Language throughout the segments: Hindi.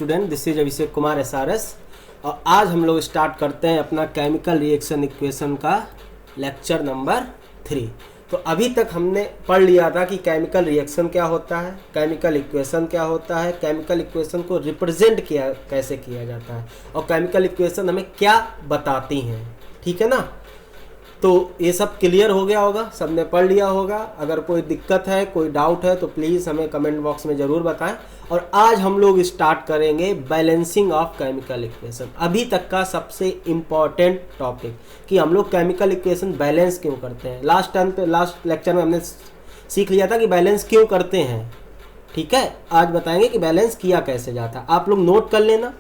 Student, this is Abhishek Kumar SRS और आज हम लोग स्टार्ट करते हैं अपना केमिकल रिएक्शन इक्वेशन का लेक्चर नंबर 3। तो अभी तक हमने पढ़ लिया था कि केमिकल रिएक्शन क्या होता है, केमिकल इक्वेशन क्या होता है, केमिकल इक्वेशन को रिप्रेजेंट कैसे किया जाता है और केमिकल इक्वेशन हमें क्या बताती हैं। ठीक है ना। तो ये सब क्लियर हो गया होगा, सबने पढ़ लिया होगा। अगर कोई दिक्कत है, कोई डाउट है तो प्लीज़ हमें कमेंट बॉक्स में ज़रूर बताएं। और आज हम लोग स्टार्ट करेंगे बैलेंसिंग ऑफ केमिकल इक्वेशन, अभी तक का सबसे इम्पॉर्टेंट टॉपिक कि हम लोग केमिकल इक्वेशन बैलेंस क्यों करते हैं। लास्ट लेक्चर में हमने सीख लिया था कि बैलेंस क्यों करते हैं। ठीक है, आज बताएंगे कि बैलेंस किया कैसे जाता है। आप लोग नोट कर लेना,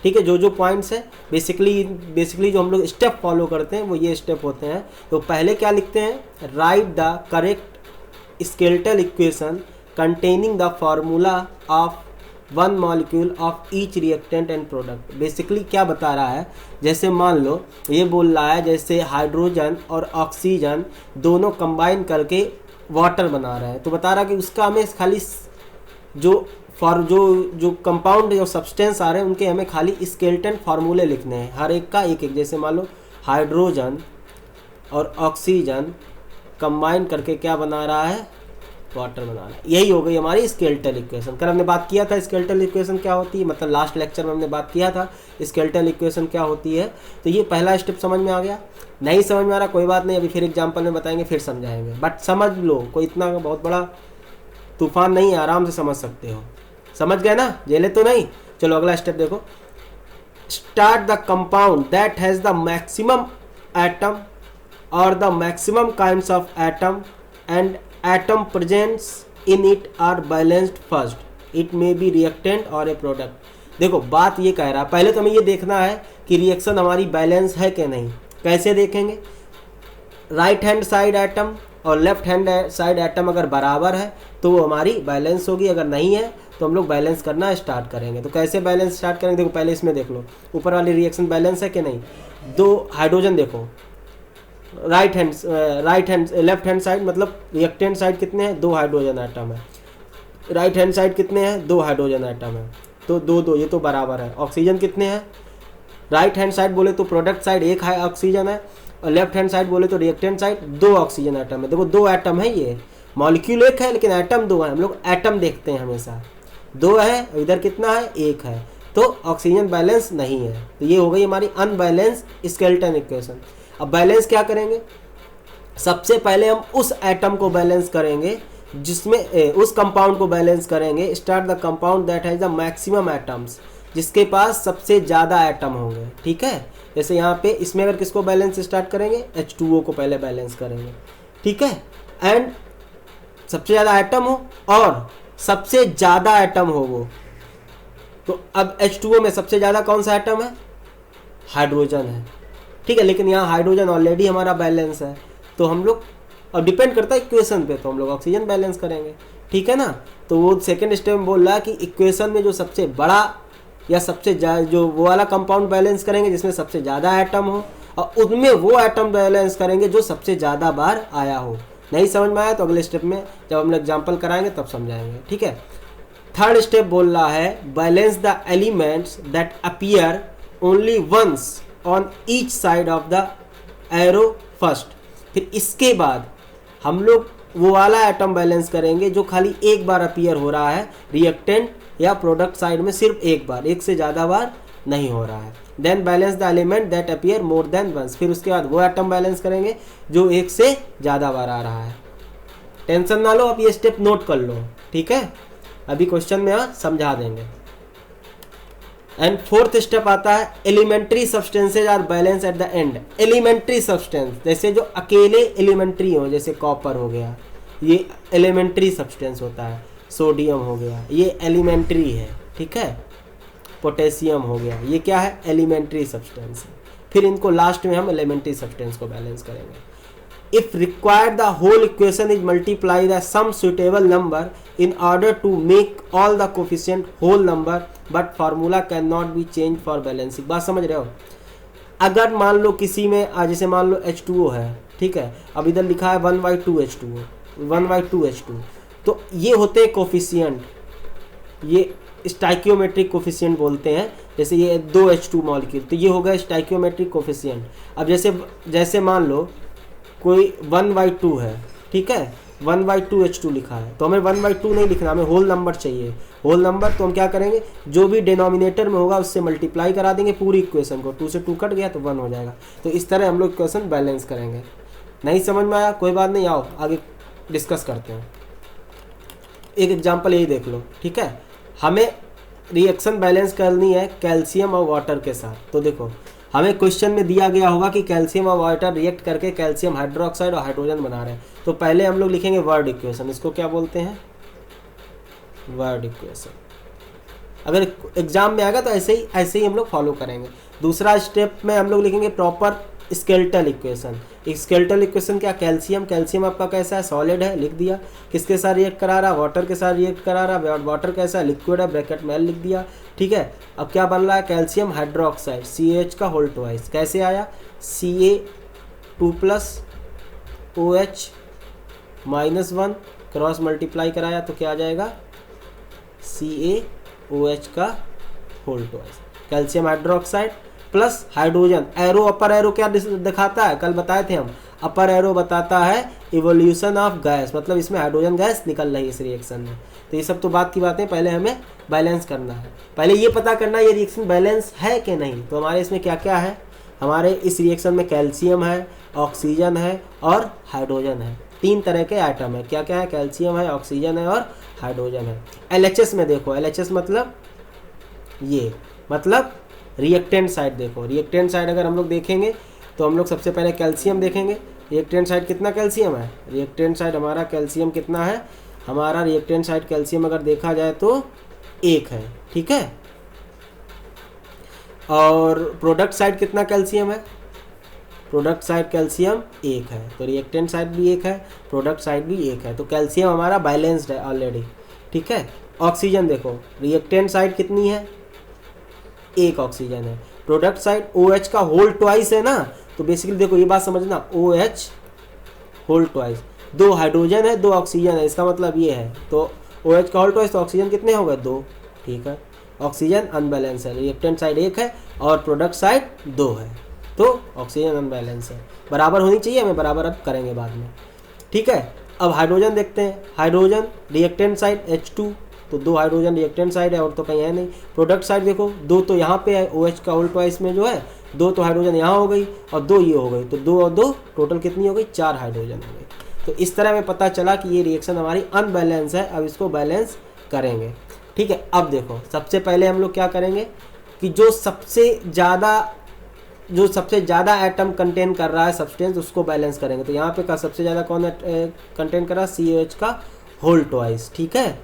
ठीक है। जो पॉइंट्स है बेसिकली जो हम लोग स्टेप फॉलो करते हैं वो ये स्टेप होते हैं। तो पहले क्या लिखते हैं, right the correct skeletal equation containing the formula of one molecule of each reactant and product. Basically क्या बता रहा है, जैसे मान लो ये बोल रहा है जैसे हाइड्रोजन और ऑक्सीजन दोनों कंबाइन करके वाटर बना रहा है, तो बता रहा है कि उसका हमें खाली जो कंपाउंड जो सब्सटेंस आ रहे हैं उनके हमें खाली स्केलेटन फार्मूले लिखने हैं, हर एक का एक एक। जैसे मान लो हाइड्रोजन और ऑक्सीजन कंबाइन करके क्या बना रहा है, वाटर बना रहा है। यही हो गई हमारी स्केलेटल इक्वेशन। कल हमने बात किया था स्केलेटल इक्वेशन क्या होती है, मतलब लास्ट लेक्चर में हमने बात किया था स्केलेटल इक्वेशन क्या होती है। तो ये पहला स्टेप समझ में आ गया। नहीं समझ में आ रहा कोई बात नहीं, अभी फिर एग्जाम्पल में बताएंगे, फिर समझाएंगे। बट समझ लो, कोई इतना बहुत बड़ा तूफान नहीं है, आराम से समझ सकते हो। समझ गए ना, जेले तो नहीं। चलो अगला स्टेप देखो, start the compound that has the maximum atom और the maximum kinds of atom and atom presents in it are balanced first, it may be reactant और ए प्रोडक्ट। देखो बात ये कह रहा है, पहले तो हमें ये देखना है कि रिएक्शन हमारी बैलेंस है कि नहीं। कैसे देखेंगे, राइट हैंड साइड एटम और लेफ्ट हैंड साइड एटम अगर बराबर है तो वो हमारी बैलेंस होगी, अगर नहीं है तो हम लोग बैलेंस करना स्टार्ट करेंगे। तो कैसे बैलेंस स्टार्ट करेंगे, देखो पहले इसमें देख लो ऊपर वाली रिएक्शन बैलेंस है कि नहीं। दो हाइड्रोजन देखो, लेफ्ट हैंड साइड मतलब रिएक्टेंट साइड कितने हैं, 2 हाइड्रोजन एटम है। राइट हैंड साइड कितने हैं, 2 हाइड्रोजन एटम है, तो 2 ये तो बराबर है। ऑक्सीजन कितने हैं, राइट हैंड साइड बोले तो प्रोडक्ट साइड 1 ऑक्सीजन है और लेफ्ट हैंड साइड बोले तो रिएक्टेंट साइड 2 ऑक्सीजन एटम है। देखो 2 एटम है, ये मॉलिक्यूल 1 है लेकिन एटम 2 है। हम लोग एटम देखते हैं हमेशा, 2 है, इधर कितना है, 1 है, तो ऑक्सीजन बैलेंस नहीं है। तो ये हो गई हमारी अनबैलेंस स्केलेटन इक्वेशन। अब बैलेंस क्या करेंगे, सबसे पहले हम उस एटम को बैलेंस करेंगे जिसमें उस कंपाउंड को बैलेंस करेंगे। Start the compound that has the maximum atoms, जिसके पास सबसे ज़्यादा एटम होंगे। ठीक है, जैसे यहाँ पे इसमें अगर किसको बैलेंस स्टार्ट करेंगे, H2O को पहले बैलेंस करेंगे। ठीक है, एंड सबसे ज़्यादा एटम हो और सबसे ज़्यादा एटम हो वो, तो अब H2O में सबसे ज़्यादा कौन सा एटम है, हाइड्रोजन है। ठीक है, लेकिन यहाँ हाइड्रोजन ऑलरेडी हमारा बैलेंस है, तो हम लोग अब डिपेंड करता है इक्वेशन पे, तो हम लोग ऑक्सीजन बैलेंस करेंगे। ठीक है ना। तो वो सेकेंड स्टेप में बोल रहा है कि इक्वेशन में जो सबसे बड़ा या सबसे जो वो वाला कंपाउंड बैलेंस करेंगे जिसमें सबसे ज़्यादा एटम हो, और उनमें वो एटम बैलेंस करेंगे जो सबसे ज़्यादा बार आया हो। नहीं समझ में आया तो अगले स्टेप में जब हम एग्जाम्पल कराएंगे तब समझाएंगे। ठीक है, थर्ड स्टेप बोल रहा है balance the elements that appear only once on each side of the arrow first. फिर इसके बाद हम लोग वो वाला एटम बैलेंस करेंगे जो खाली एक बार अपीयर हो रहा है रिएक्टेंट या प्रोडक्ट साइड में, सिर्फ एक बार, एक से ज़्यादा बार नहीं हो रहा है। Then balance the element that appear more than once, फिर उसके बाद वो एटम बैलेंस करेंगे जो एक से ज़्यादा बार आ रहा है। टेंशन ना लो, आप ये स्टेप नोट कर लो। ठीक है, अभी क्वेश्चन में समझा देंगे। एंड फोर्थ स्टेप आता है elementary substances are balance at the end. Elementary substance जैसे जो अकेले एलिमेंट्री हो, जैसे कॉपर हो गया, ये एलिमेंट्री सब्सटेंस होता है। सोडियम हो गया, ये एलिमेंट्री है। ठीक है, पोटेशियम हो गया, ये क्या है, एलिमेंट्री सब्सटेंस है। फिर इनको लास्ट में हम एलिमेंट्री सब्सटेंस को बैलेंस करेंगे। If required, the whole equation is multiply the some suitable number in order to make all the coefficient whole number, but formula cannot be changed for balancing। बात समझ रहे हो। अगर मान लो किसी में जैसे मान लो H2O है, ठीक है, अब इधर लिखा है 1/2 H2O, 1/2 H2, तो ये होते हैं कोफिशियंट, ये स्टाइकियोमेट्रिक कोफिशिएंट बोलते हैं। जैसे ये 2H2 मॉलिक्यूल, तो ये हो गया स्टाइकियोमेट्रिक कोफिशिएंट। अब जैसे मान लो कोई 1/2 है, ठीक है, 1/2H2 लिखा है, तो हमें 1/2 नहीं लिखना, हमें होल नंबर चाहिए। होल नंबर तो हम क्या करेंगे, जो भी डिनोमिनेटर में होगा उससे मल्टीप्लाई करा देंगे पूरी इक्वेशन को, 2 से 2 कट गया तो 1 हो जाएगा। तो इस तरह हम लोग इक्वेशन बैलेंस करेंगे। नहीं समझ में आया, कोई बात नहीं, आओ आगे डिस्कस करते हैं। एक एग्जांपल यही देख लो, ठीक है। हमें रिएक्शन बैलेंस करनी है कैल्शियम और वाटर के साथ। तो देखो हमें क्वेश्चन में दिया गया होगा कि कैल्शियम और वाटर रिएक्ट करके कैल्शियम हाइड्रोक्साइड और हाइड्रोजन बना रहे हैं। तो पहले हम लोग लिखेंगे वर्ड इक्वेशन, इसको क्या बोलते हैं, वर्ड इक्वेशन। अगर एग्जाम में आएगा तो ऐसे ही हम लोग फॉलो करेंगे। दूसरा स्टेप में हम लोग लिखेंगे proper skeletal equation. Skeletal equation क्या, कैल्शियम आपका कैसा है, सॉलिड है, लिख दिया। किसके साथ रिएक्ट करा रहा, वाटर के साथ रिएक्ट करा रहा। वाटर कैसा है, लिक्विड है, ब्रैकेट में लिख दिया, ठीक है। अब क्या बन रहा है, कैल्शियम हाइड्रोक्साइड CH का होल ट्वाइस। कैसे आया, Ca2+OH-1 क्रॉस मल्टीप्लाई कराया तो क्या आ जाएगा, CaOH का whole twice. Calcium hydroxide plus hydrogen. Arrow, upper arrow क्या दिखाता है, कल बताए थे हम, अपर एरो बताता है इवोल्यूशन ऑफ गैस, मतलब इसमें हाइड्रोजन गैस निकल रही है इस रिएक्शन में। तो ये सब तो बात की बातें, पहले हमें बैलेंस करना है। पहले ये पता करना है ये रिएक्शन बैलेंस है कि नहीं। तो हमारे इसमें क्या क्या है, हमारे इस रिएक्शन में कैल्शियम है, ऑक्सीजन है और हाइड्रोजन है। 3 तरह के आइटम है। क्या क्या है, कैल्शियम है, ऑक्सीजन है और हाइड्रोजन है। LHS में देखो, LHS मतलब ये, मतलब रिएक्टेंट साइड। देखो रिएक्टेंट साइड अगर हम लोग देखेंगे तो हम लोग सबसे पहले कैल्शियम देखेंगे। रिएक्टेंट साइड कितना कैल्शियम है, रिएक्टेंट साइड हमारा कैल्शियम कितना है, हमारा रिएक्टेंट साइड कैल्शियम अगर देखा जाए तो 1 है, ठीक है। और प्रोडक्ट साइड कितना कैल्शियम है, प्रोडक्ट साइड कैल्शियम 1 है। तो रिएक्टेंट साइड भी 1 है, प्रोडक्ट साइड भी 1 है। तो कैल्शियम हमारा बैलेंस्ड है ऑलरेडी, ठीक है। ऑक्सीजन देखो, रिएक्टेंट साइड कितनी है, 1 ऑक्सीजन है। प्रोडक्ट साइड OH का होल ट्वाइस है ना, तो बेसिकली देखो ये बात समझना, OH होल ट्वाइस, 2 हाइड्रोजन है 2 ऑक्सीजन है, इसका मतलब ये है। तो OH का होल ट्वाइस, तो ऑक्सीजन कितने हो गए, 2, ठीक है। ऑक्सीजन अनबैलेंस है, रिएक्टेंट साइड 1 है और प्रोडक्ट साइड 2 है, तो ऑक्सीजन अनबैलेंस है। बराबर होनी चाहिए, हमें बराबर अब करेंगे बाद में, ठीक है। अब हाइड्रोजन देखते हैं, हाइड्रोजन रिएक्टेंट साइड H2, तो 2 हाइड्रोजन रिएक्टेंट साइड है और तो कहीं है नहीं। प्रोडक्ट साइड देखो 2 तो यहाँ पे है, OH का होल ट्वाइस में जो है 2 तो हाइड्रोजन यहाँ हो गई और 2 ये हो गई, तो 2 और 2 टोटल कितनी हो गई, 4 हाइड्रोजन हो गई। तो इस तरह में पता चला कि ये रिएक्शन हमारी अनबैलेंस है। अब इसको बैलेंस करेंगे, ठीक है। अब देखो सबसे पहले हम लोग क्या करेंगे कि जो सबसे ज़्यादा एटम कंटेन कर रहा है सब्सटेंस, उसको बैलेंस करेंगे। तो यहाँ पे का सबसे ज़्यादा कौन कंटेन कर रहा है, COH का होल ट्वाइस, ठीक है।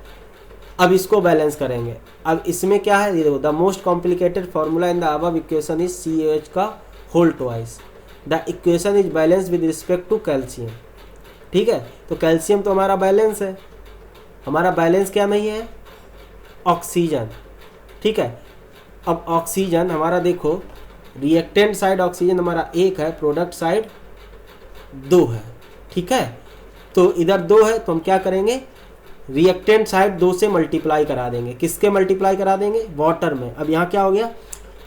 अब इसको बैलेंस करेंगे। अब इसमें क्या है, ये देखो, the most complicated formula in the above equation is COH का whole twice. The equation is balance with respect to calcium, ठीक है। तो कैल्शियम तो हमारा बैलेंस है, हमारा बैलेंस क्या नहीं है, ऑक्सीजन, ठीक है। अब ऑक्सीजन हमारा देखो, रिएक्टेंट साइड ऑक्सीजन हमारा 1 है, प्रोडक्ट साइड 2 है, ठीक है। तो इधर 2 है तो हम क्या करेंगे, रिएक्टेंट साइड 2 से मल्टीप्लाई करा देंगे। किसके मल्टीप्लाई करा देंगे, वाटर में। अब यहाँ क्या हो गया,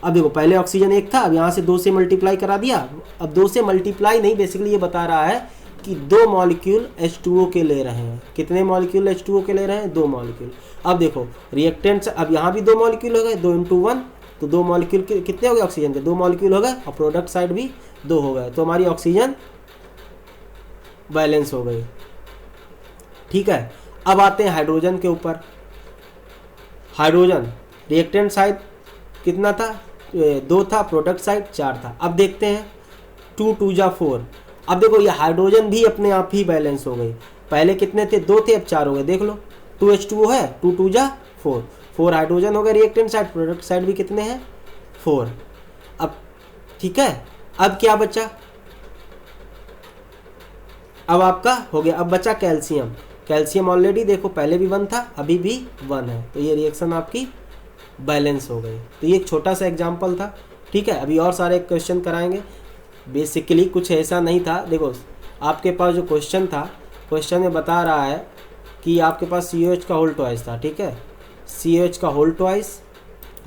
अब देखो पहले ऑक्सीजन 1 था, अब यहाँ से 2 से मल्टीप्लाई करा दिया। अब 2 से मल्टीप्लाई नहीं, बेसिकली ये बता रहा है कि 2 मॉलिक्यूल H2O के ले रहे हैं। कितने मॉलिक्यूल H2O के ले रहे हैं, 2 मॉलिक्यूल। अब देखो रिएक्टेंट, अब यहाँ भी 2 मॉलिक्यूल हो गए, 2 × 1, तो 2 मॉलिक्यूल कितने हो गए, ऑक्सीजन के 2 मॉलिक्यूल हो गए और प्रोडक्ट साइड भी 2 हो गए। तो हमारी ऑक्सीजन बैलेंस हो गई, ठीक है। अब आते हैं हाइड्रोजन के ऊपर। हाइड्रोजन रिएक्टेंट साइड कितना था, 2 था, प्रोडक्ट साइड 4 था। अब देखते हैं 2 × 2 = 4। अब देखो ये हाइड्रोजन भी अपने आप ही बैलेंस हो गई। पहले कितने थे, 2 थे, अब 4 हो गए। देख लो 2H2O है, 2 × 2 = 4, 4 हाइड्रोजन हो गए रिएक्टेंट साइड, प्रोडक्ट साइड भी कितने हैं, 4। अब ठीक है, अब क्या बचा, अब आपका हो गया, अब बचा कैल्शियम। कैल्शियम ऑलरेडी देखो पहले भी 1 था, अभी भी 1 है, तो ये रिएक्शन आपकी बैलेंस हो गई। तो ये एक छोटा सा एग्जांपल था, ठीक है। अभी और सारे क्वेश्चन कराएंगे। बेसिकली कुछ ऐसा नहीं था, देखो आपके पास जो क्वेश्चन था, क्वेश्चन में बता रहा है कि आपके पास COH का होल ट्वाइस था, ठीक है। CH का whole twice,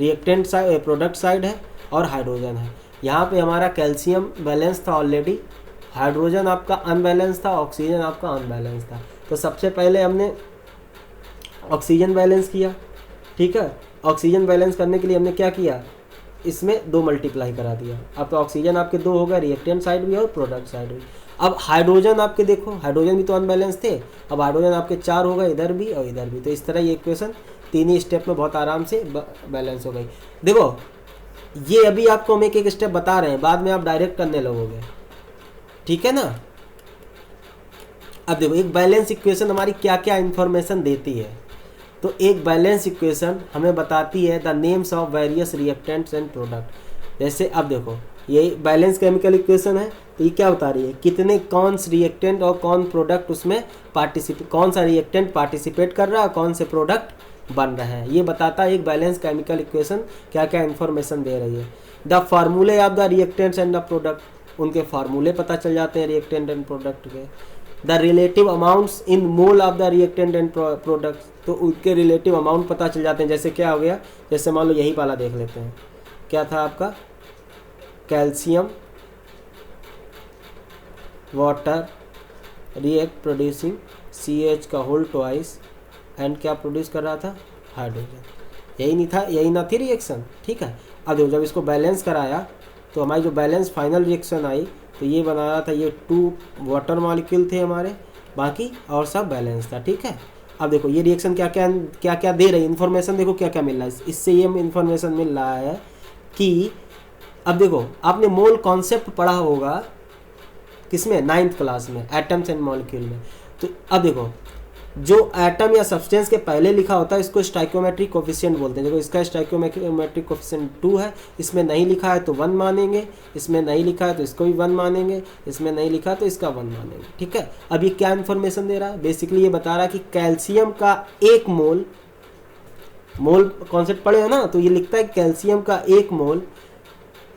reactant side product side है और हाइड्रोजन है। यहाँ पे हमारा कैल्शियम बैलेंस था ऑलरेडी, हाइड्रोजन आपका अनबैलेंस था, ऑक्सीजन आपका अनबैलेंस था। तो सबसे पहले हमने ऑक्सीजन बैलेंस किया, ठीक है। ऑक्सीजन बैलेंस करने के लिए हमने क्या किया, इसमें 2 मल्टीप्लाई करा दिया। अब तो ऑक्सीजन आपके 2 हो गए, रिएक्टेंट साइड भी और प्रोडक्ट साइड भी। अब हाइड्रोजन आपके देखो, हाइड्रोजन भी तो अनबैलेंस थे, अब हाइड्रोजन आपके 4 हो गए, इधर भी और इधर भी। तो इस तरह ये इक्वेशन 3 ही स्टेप में बहुत आराम से बैलेंस हो गई। देखो ये अभी आपको हम एक एक स्टेप बता रहे हैं, बाद में आप डायरेक्ट करने लगोगे, ठीक है ना। अब देखो एक बैलेंस इक्वेशन हमारी क्या क्या इंफॉर्मेशन देती है। तो एक बैलेंस इक्वेशन हमें बताती है the names of various reactants and product. जैसे अब देखो ये बैलेंस केमिकल इक्वेशन है, तो ये क्या बता रही है, कितने कौन से रिएक्टेंट और कौन प्रोडक्ट उसमें पार्टिसिपेट, कौन सा रिएक्टेंट पार्टिसिपेट कर रहा है, कौन से प्रोडक्ट बन रहे हैं। ये बताता है एक बैलेंस केमिकल इक्वेशन क्या क्या इन्फॉर्मेशन दे रही है। द फार्मूले of the reactants and the product, उनके फार्मूले पता चल जाते हैं रिएक्टेंट एंड प्रोडक्ट के। The relative amounts in mole of the reactant and product, तो उनके रिलेटिव अमाउंट पता चल जाते हैं। जैसे क्या हो गया, जैसे मान लो यही वाला देख लेते हैं, क्या था आपका, calcium water react producing CH का होल ट्वाइस एंड क्या प्रोड्यूस कर रहा था, हाइड्रोजन। यही नहीं था, यही ना थी रिएक्शन, ठीक है। अब देखो जब इसको बैलेंस कराया तो हमारी जो बैलेंस फाइनल रिएक्शन आई, तो ये बना रहा था, ये 2 वाटर मॉलिक्यूल थे हमारे, बाकी और सब बैलेंस था, ठीक है। अब देखो ये रिएक्शन क्या क्या दे रही है इन्फॉर्मेशन, देखो क्या क्या मिल रहा है इससे। ये इन्फॉर्मेशन मिल रहा है कि अब देखो आपने मोल कॉन्सेप्ट पढ़ा होगा किसमें, 9th क्लास में, एटम्स एंड मॉलिक्यूल में। तो अब देखो जो एटम या सब्सटेंस के पहले लिखा होता है इसको स्टाइकोमेट्रिक कोफिशिएंट बोलते हैं। देखो इसका स्टाइकोमेट्रिक कोफिशिएंट 2 है, इसमें नहीं लिखा है तो 1 मानेंगे, इसमें नहीं लिखा है तो इसको भी 1 मानेंगे, इसमें नहीं लिखा है तो इसका 1 मानेंगे, ठीक है। अब ये क्या इन्फॉर्मेशन दे रहा है, बेसिकली ये बता रहा है कि कैल्शियम का 1 मोल, मोल कॉन्सेप्ट पढ़े हो ना, तो ये लिखता है कैल्शियम का 1 मोल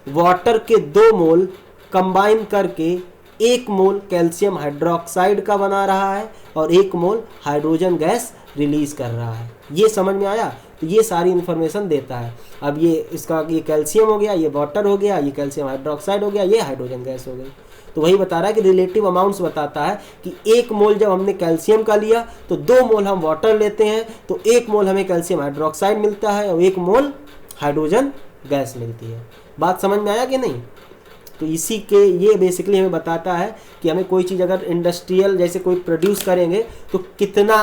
वाटर के 2 मोल कंबाइन करके 1 मोल कैल्शियम हाइड्रोक्साइड का बना रहा है और 1 मोल हाइड्रोजन गैस रिलीज कर रहा है। ये समझ में आया, तो ये सारी इन्फॉर्मेशन देता है। अब ये इसका, ये कैल्शियम हो गया, ये वाटर हो गया, ये कैल्शियम हाइड्रोक्साइड हो गया, ये हाइड्रोजन गैस हो गई। तो वही बता रहा है कि रिलेटिव अमाउंट्स बताता है कि 1 मोल जब हमने कैल्शियम का लिया तो 2 मोल हम वाटर लेते हैं, तो 1 मोल हमें कैल्शियम हाइड्रोक्साइड मिलता है और 1 मोल हाइड्रोजन गैस मिलती है। बात समझ में आया कि नहीं। तो इसी के ये बेसिकली हमें बताता है कि हमें कोई चीज़ अगर इंडस्ट्रियल जैसे कोई प्रोड्यूस करेंगे तो कितना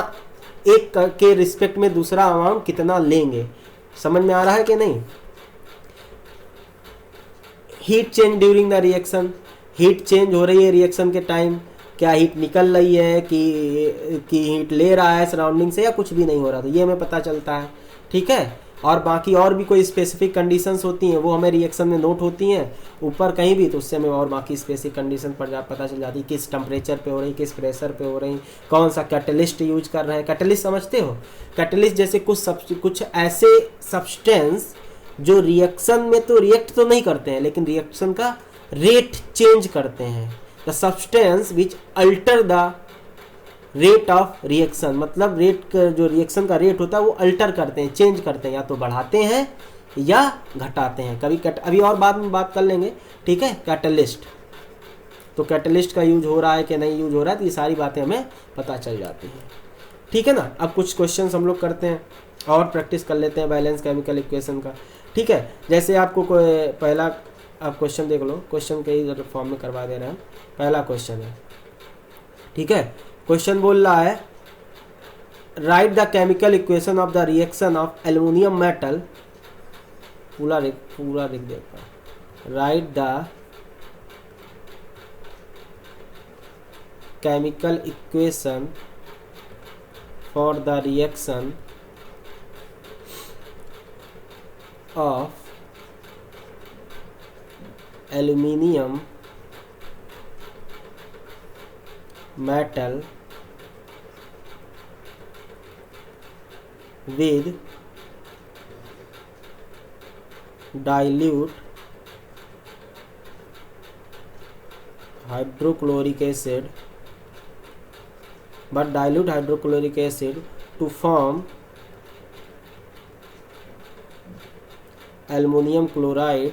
एक के रिस्पेक्ट में दूसरा अमाउंट कितना लेंगे। समझ में आ रहा है कि नहीं। Heat change during the reaction, heat change हो रही है रिएक्शन के टाइम, क्या हीट निकल रही है कि हीट ले रहा है सराउंडिंग से या कुछ भी नहीं हो रहा, तो ये हमें पता चलता है, ठीक है। और बाकी और भी कोई स्पेसिफिक कंडीशंस होती हैं वो हमें रिएक्शन में नोट होती हैं ऊपर कहीं भी, तो उससे हमें और बाकी स्पेसिफिक कंडीशन पता चल जाती है, किस टेम्परेचर पे हो रही, किस प्रेशर पे हो रही, कौन सा कैटलिस्ट यूज कर रहे हैं। कैटलिस्ट समझते हो, कैटलिस्ट जैसे कुछ ऐसे सब्सटेंस जो रिएक्शन में तो रिएक्ट तो नहीं करते हैं लेकिन रिएक्शन का रेट चेंज करते हैं। The substance which alter the rate of reaction, मतलब रेट जो रिएक्शन का रेट होता है वो अल्टर करते हैं, चेंज करते हैं, या तो बढ़ाते हैं या घटाते हैं। कभी अभी और बाद में बात कर लेंगे, ठीक है। कैटलिस्ट, तो कैटलिस्ट का यूज हो रहा है कि नहीं यूज हो रहा है, तो ये सारी बातें हमें पता चल जाती हैं, ठीक है ना। अब कुछ क्वेश्चन हम लोग करते हैं और प्रैक्टिस कर लेते हैं बैलेंस केमिकल इक्वेशन का, ठीक है। जैसे आपको कोई पहला आप क्वेश्चन देख लो, क्वेश्चन के ही फॉर्म में करवा दे रहे हैं। पहला क्वेश्चन है, ठीक है। क्वेश्चन बोल रहा है right the chemical equation of the reaction of aluminium metal, पूरा लिख देता, right the chemical equation for the reaction of aluminium metal with dilute hydrochloric acid to form aluminium chloride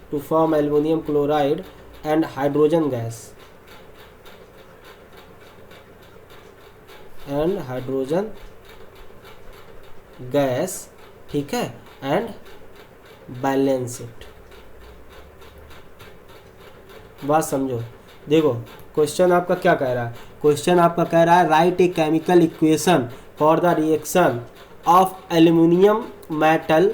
to form aluminum chloride and hydrogen gas ठीक है, एंड बैलेंस इट। बात समझो, देखो क्वेश्चन आपका क्या कह रहा है, क्वेश्चन आपका कह रहा है right a chemical equation for the reaction of aluminium metal.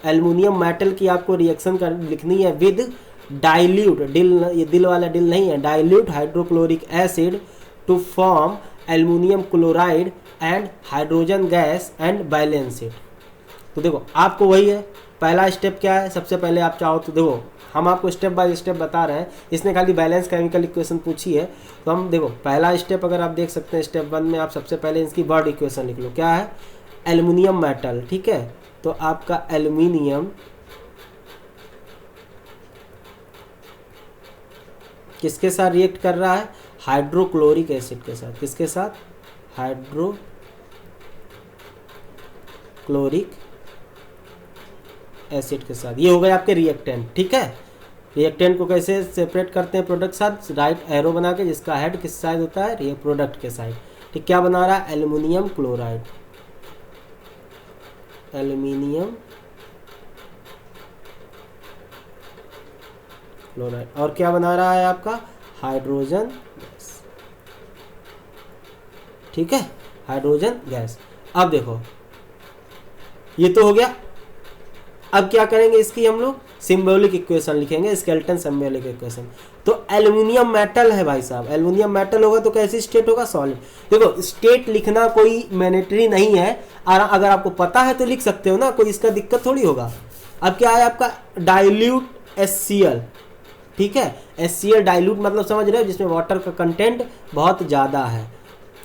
Aluminium metal की आपको रिएक्शन कर लिखनी है विद डाइल्यूट, ये दिल वाला दिल नहीं है, dilute hydrochloric acid to form aluminium chloride and hydrogen gas and balance it. तो देखो आपको वही है, पहला स्टेप क्या है, सबसे पहले आप चाहो तो देखो हम आपको स्टेप बाय स्टेप बता रहे हैं, इसने खाली बैलेंस केमिकल इक्वेशन पूछी है। तो हम देखो पहला स्टेप अगर आप देख सकते हैं, स्टेप 1 में आप सबसे पहले इसकी वर्ड इक्वेशन लिख लो। क्या है, एल्युमिनियम मेटल, ठीक है। तो आपका एल्युमिनियम किसके साथ रिएक्ट कर रहा है, हाइड्रोक्लोरिक एसिड के साथ। किसके साथ, हाइड्रोक्लोरिक एसिड के साथ। ये हो गए आपके रिएक्टेंट, ठीक है। रिएक्टेंट को कैसे सेपरेट करते हैं प्रोडक्ट साथ, राइट एरो बना के, जिसका हेड किस साइड होता है, ये प्रोडक्ट के साइड, ठीक। क्या बना रहा है, एल्युमिनियम क्लोराइड, एल्युमिनियम क्लोराइड। और क्या बना रहा है आपका, हाइड्रोजन गैस, ठीक है, हाइड्रोजन गैस। अब देखो ये तो हो गया। अब क्या करेंगे, इसकी हम लोग सिंबॉलिक इक्वेशन लिखेंगे, स्केलेटन सिंबॉलिक इक्वेशन। तो एल्युमिनियम मेटल है भाई साहब, एल्युमिनियम मेटल होगा तो कैसी स्टेट होगा, सॉलिड। देखो स्टेट लिखना कोई मैंडेटरी नहीं है, अगर आपको पता है तो लिख सकते हो ना, कोई इसका दिक्कत थोड़ी होगा। अब क्या है आपका, डाइल्यूट HCl, ठीक है। HCl डाइल्यूट मतलब समझ रहे हो, जिसमें वाटर का कंटेंट बहुत ज़्यादा है।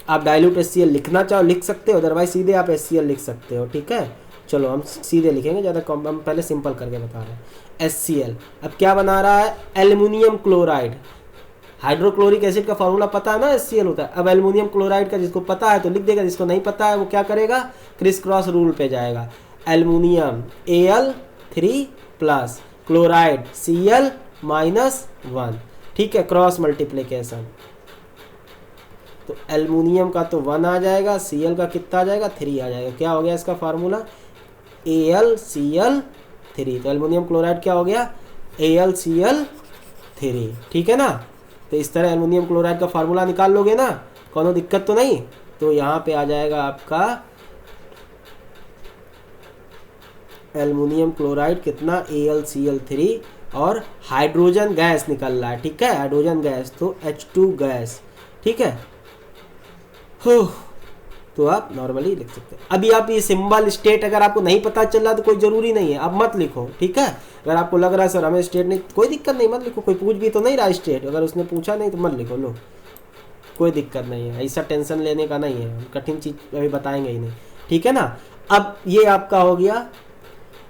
आप डाइल्यूट HCl लिखना चाहो लिख सकते हो, अदरवाइज सीधे आप HCl लिख सकते हो, ठीक है। चलो हम सीधे लिखेंगे, ज़्यादा कम, हम पहले सिंपल करके बता रहे हैं। HCl अब क्या बना रहा है, एल्युमिनियम क्लोराइड। हाइड्रोक्लोरिक एसिड का फॉर्मूला पता है ना, HCl होता है। अब एल्युमिनियम क्लोराइड का जिसको पता है तो लिख देगा, जिसको नहीं पता है वो क्या करेगा, क्रिस क्रॉस रूल पे जाएगा। Aluminium Al3 plus chloride Cl-1, ठीक है, क्रॉस मल्टीप्लिकेशन। तो एल्युमिनियम का तो 1 आ जाएगा, Cl का कितना आ जाएगा, 3 आ जाएगा। क्या हो गया इसका फार्मूला, AlCl3। तो एल्युमिनियम क्लोराइड क्या हो गया, AlCl3, ठीक है ना। तो इस तरह एल्युमिनियम क्लोराइड का फार्मूला निकाल लोगे ना, कोनो दिक्कत तो नहीं। तो यहाँ पे आ जाएगा आपका एल्युमिनियम क्लोराइड कितना, AlCl3, और हाइड्रोजन गैस निकल रहा है, ठीक है, हाइड्रोजन गैस तो H2 गैस, ठीक है। तो आप नॉर्मली लिख सकते हैं। अभी आप ये सिंबल स्टेट अगर आपको नहीं पता चल रहा तो कोई ज़रूरी नहीं है, अब मत लिखो, ठीक है। अगर आपको लग रहा है सर हमें स्टेट नहीं, कोई दिक्कत नहीं, मत लिखो। कोई पूछ भी तो नहीं रहा स्टेट, अगर उसने पूछा नहीं तो मत लिखो, लो कोई दिक्कत नहीं है, ऐसा टेंशन लेने का नहीं है, कठिन चीज़ अभी बताएंगे ही नहीं, ठीक है ना। अब ये आपका हो गया।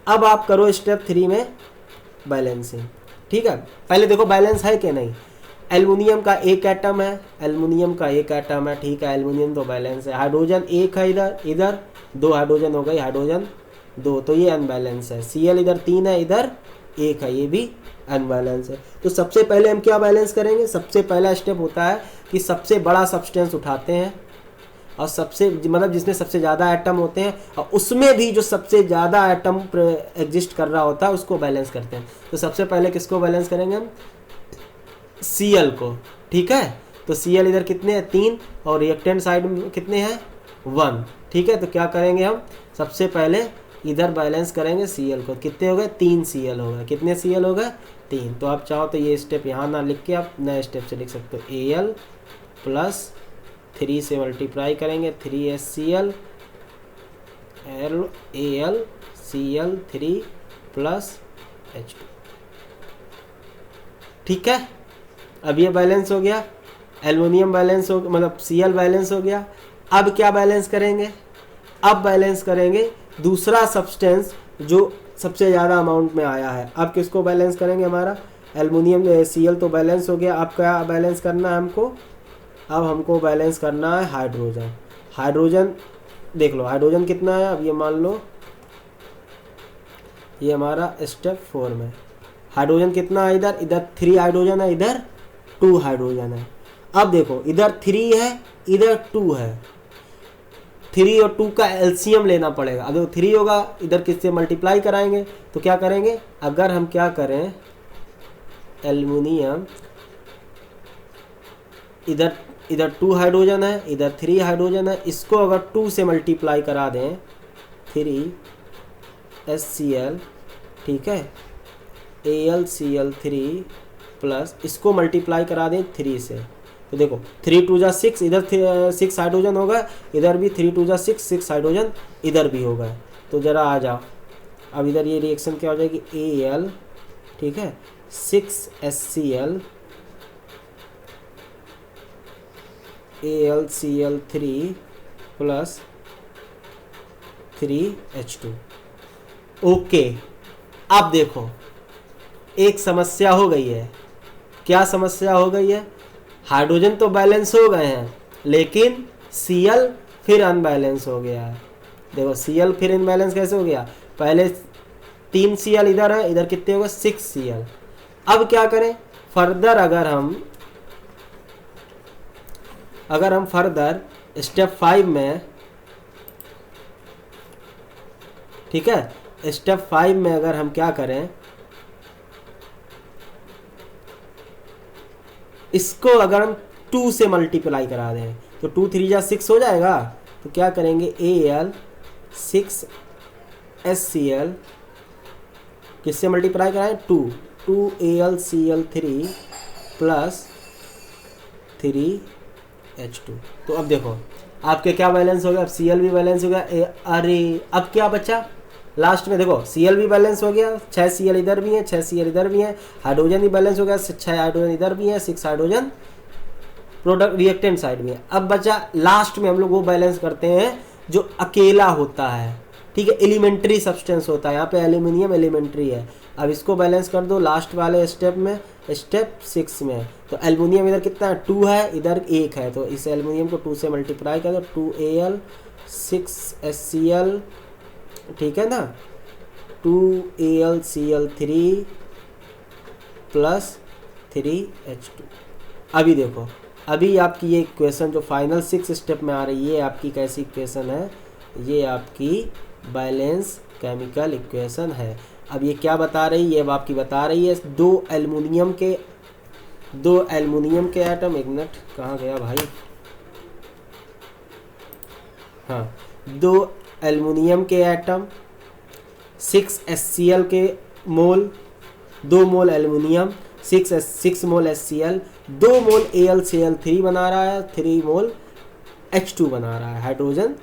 अब आप करो स्टेप 3 में बैलेंसिंग, ठीक है। पहले देखो बैलेंस है कि नहीं। एल्युमिनियम का एक एटम है, एल्युमिनियम का एक एटम है, ठीक है, एल्युमिनियम तो बैलेंस है। हाइड्रोजन एक है, इधर इधर 2 हाइड्रोजन हो गई, हाइड्रोजन 2, तो ये अनबैलेंस है। Cl इधर 3 है, इधर 1 है, ये भी अनबैलेंस है। तो सबसे पहले हम क्या बैलेंस करेंगे, सबसे पहला स्टेप होता है कि सबसे बड़ा सब्सटेंस उठाते हैं, और सबसे मतलब जिसमें सबसे ज़्यादा एटम होते हैं, और उसमें भी जो सबसे ज़्यादा एटम एग्जिस्ट कर रहा होता है उसको बैलेंस करते हैं। तो सबसे पहले किसको बैलेंस करेंगे हम, Cl को, ठीक है। तो Cl इधर कितने हैं, 3, और रिएक्टेंट साइड में कितने हैं, 1, ठीक है। तो क्या करेंगे हम, सबसे पहले इधर बैलेंस करेंगे Cl को, कितने हो गए, 3 Cl हो गए। कितने Cl हो गए, 3। तो आप चाहो तो ये स्टेप यहाँ ना लिख के आप नए स्टेप से लिख सकते हो, Al प्लस 3 से मल्टीप्लाई करेंगे, 3HCl AlCl3 प्लस H2, ठीक है। अब ये बैलेंस हो गया, एल्युमिनियम बैलेंस हो, मतलब Cl बैलेंस हो गया। अब क्या बैलेंस करेंगे, अब बैलेंस करेंगे दूसरा सब्सटेंस जो सबसे ज़्यादा अमाउंट में आया है। अब किसको बैलेंस करेंगे, हमारा एल्युमिनियम Cl तो बैलेंस हो गया। अब क्या बैलेंस करना है हमको, अब हमको बैलेंस करना है हाइड्रोजन। हाइड्रोजन देख लो, हाइड्रोजन कितना है, अब ये मान लो ये हमारा स्टेप 4 में हाइड्रोजन कितना है, इधर 3 हाइड्रोजन है, इधर 2 हाइड्रोजन है। अब देखो इधर 3 है, इधर 2 है, 3 और 2 का एलसीएम लेना पड़ेगा। अब देखो 3 होगा, इधर किससे मल्टीप्लाई कराएंगे, तो क्या करेंगे, अगर हम क्या करें एल्युमिनियम, इधर 2 हाइड्रोजन है, इधर 3 हाइड्रोजन है, इसको अगर 2 से मल्टीप्लाई करा दें 3HCl, ठीक है, AlCl3 प्लस इसको मल्टीप्लाई करा दें 3 से, तो देखो 3 2 जा 6, इधर 6 हाइड्रोजन होगा, इधर भी 3 2 जा 6 हाइड्रोजन इधर भी होगा। तो ज़रा आ जाओ, अब इधर ये रिएक्शन क्या हो जाएगी, Al, ठीक है, 6HCl AlCl3 plus 3H2। Okay, अब देखो एक समस्या हो गई है। क्या समस्या हो गई है, हाइड्रोजन तो बैलेंस हो गए हैं, लेकिन Cl फिर अनबैलेंस हो गया है। देखो Cl फिर अनबैलेंस कैसे हो गया, पहले 3 Cl इधर है, इधर कितने होगा 6 Cl। अब क्या करें, फर्दर अगर हम फर्दर स्टेप 5 में, ठीक है, स्टेप 5 में अगर हम क्या करें, इसको अगर हम 2 से मल्टीप्लाई करा दें तो 2 3 जा 6 हो जाएगा। तो क्या करेंगे, Al6HCl किससे मल्टीप्लाई कराएं, 2 AlCl3 प्लस 3H2। तो अब देखो आपके क्या बैलेंस हो गया, अब Cl भी बैलेंस हो गया। अरे अब क्या बचा लास्ट में, देखो Cl भी बैलेंस हो गया, 6 Cl इधर भी है, 6 Cl इधर भी है, हाइड्रोजन भी बैलेंस हो गया, 6 हाइड्रोजन इधर भी है, 6 हाइड्रोजन प्रोडक्ट रिएक्टेंट साइड में है। अब बचा लास्ट में हम लोग वो बैलेंस करते हैं जो अकेला होता है, ठीक है, एलिमेंट्री सब्सटेंस होता है, यहाँ पे एल्यूमिनियम एलिमेंट्री है। अब इसको बैलेंस कर दो लास्ट वाले स्टेप में, स्टेप 6 में। तो एल्यूमिनियम इधर कितना है, 2 है, इधर 1 है, तो इस एल्यूमिनियम को 2 से मल्टीप्लाई कर दो, 2Al6HCl, ठीक है ना, 2AlCl3 प्लस 3H2। अभी देखो, अभी आपकी ये इक्वेशन जो फाइनल 6 स्टेप में आ रही है, आपकी कैसी इक्वेशन है, ये आपकी बैलेंस केमिकल इक्वेशन है। अब ये क्या बता रही है, अब आपकी बता रही है दो एल्युमिनियम के एटम, एक मिनट कहाँ गया भाई, हाँ, 2 एल्युमिनियम के एटम, 6HCl के मोल, 2 मोल एल्युमिनियम, 6 मोल HCl, 2 मोल AlCl3 बना रहा है, 3 मोल H2 बना रहा है, हाइड्रोजन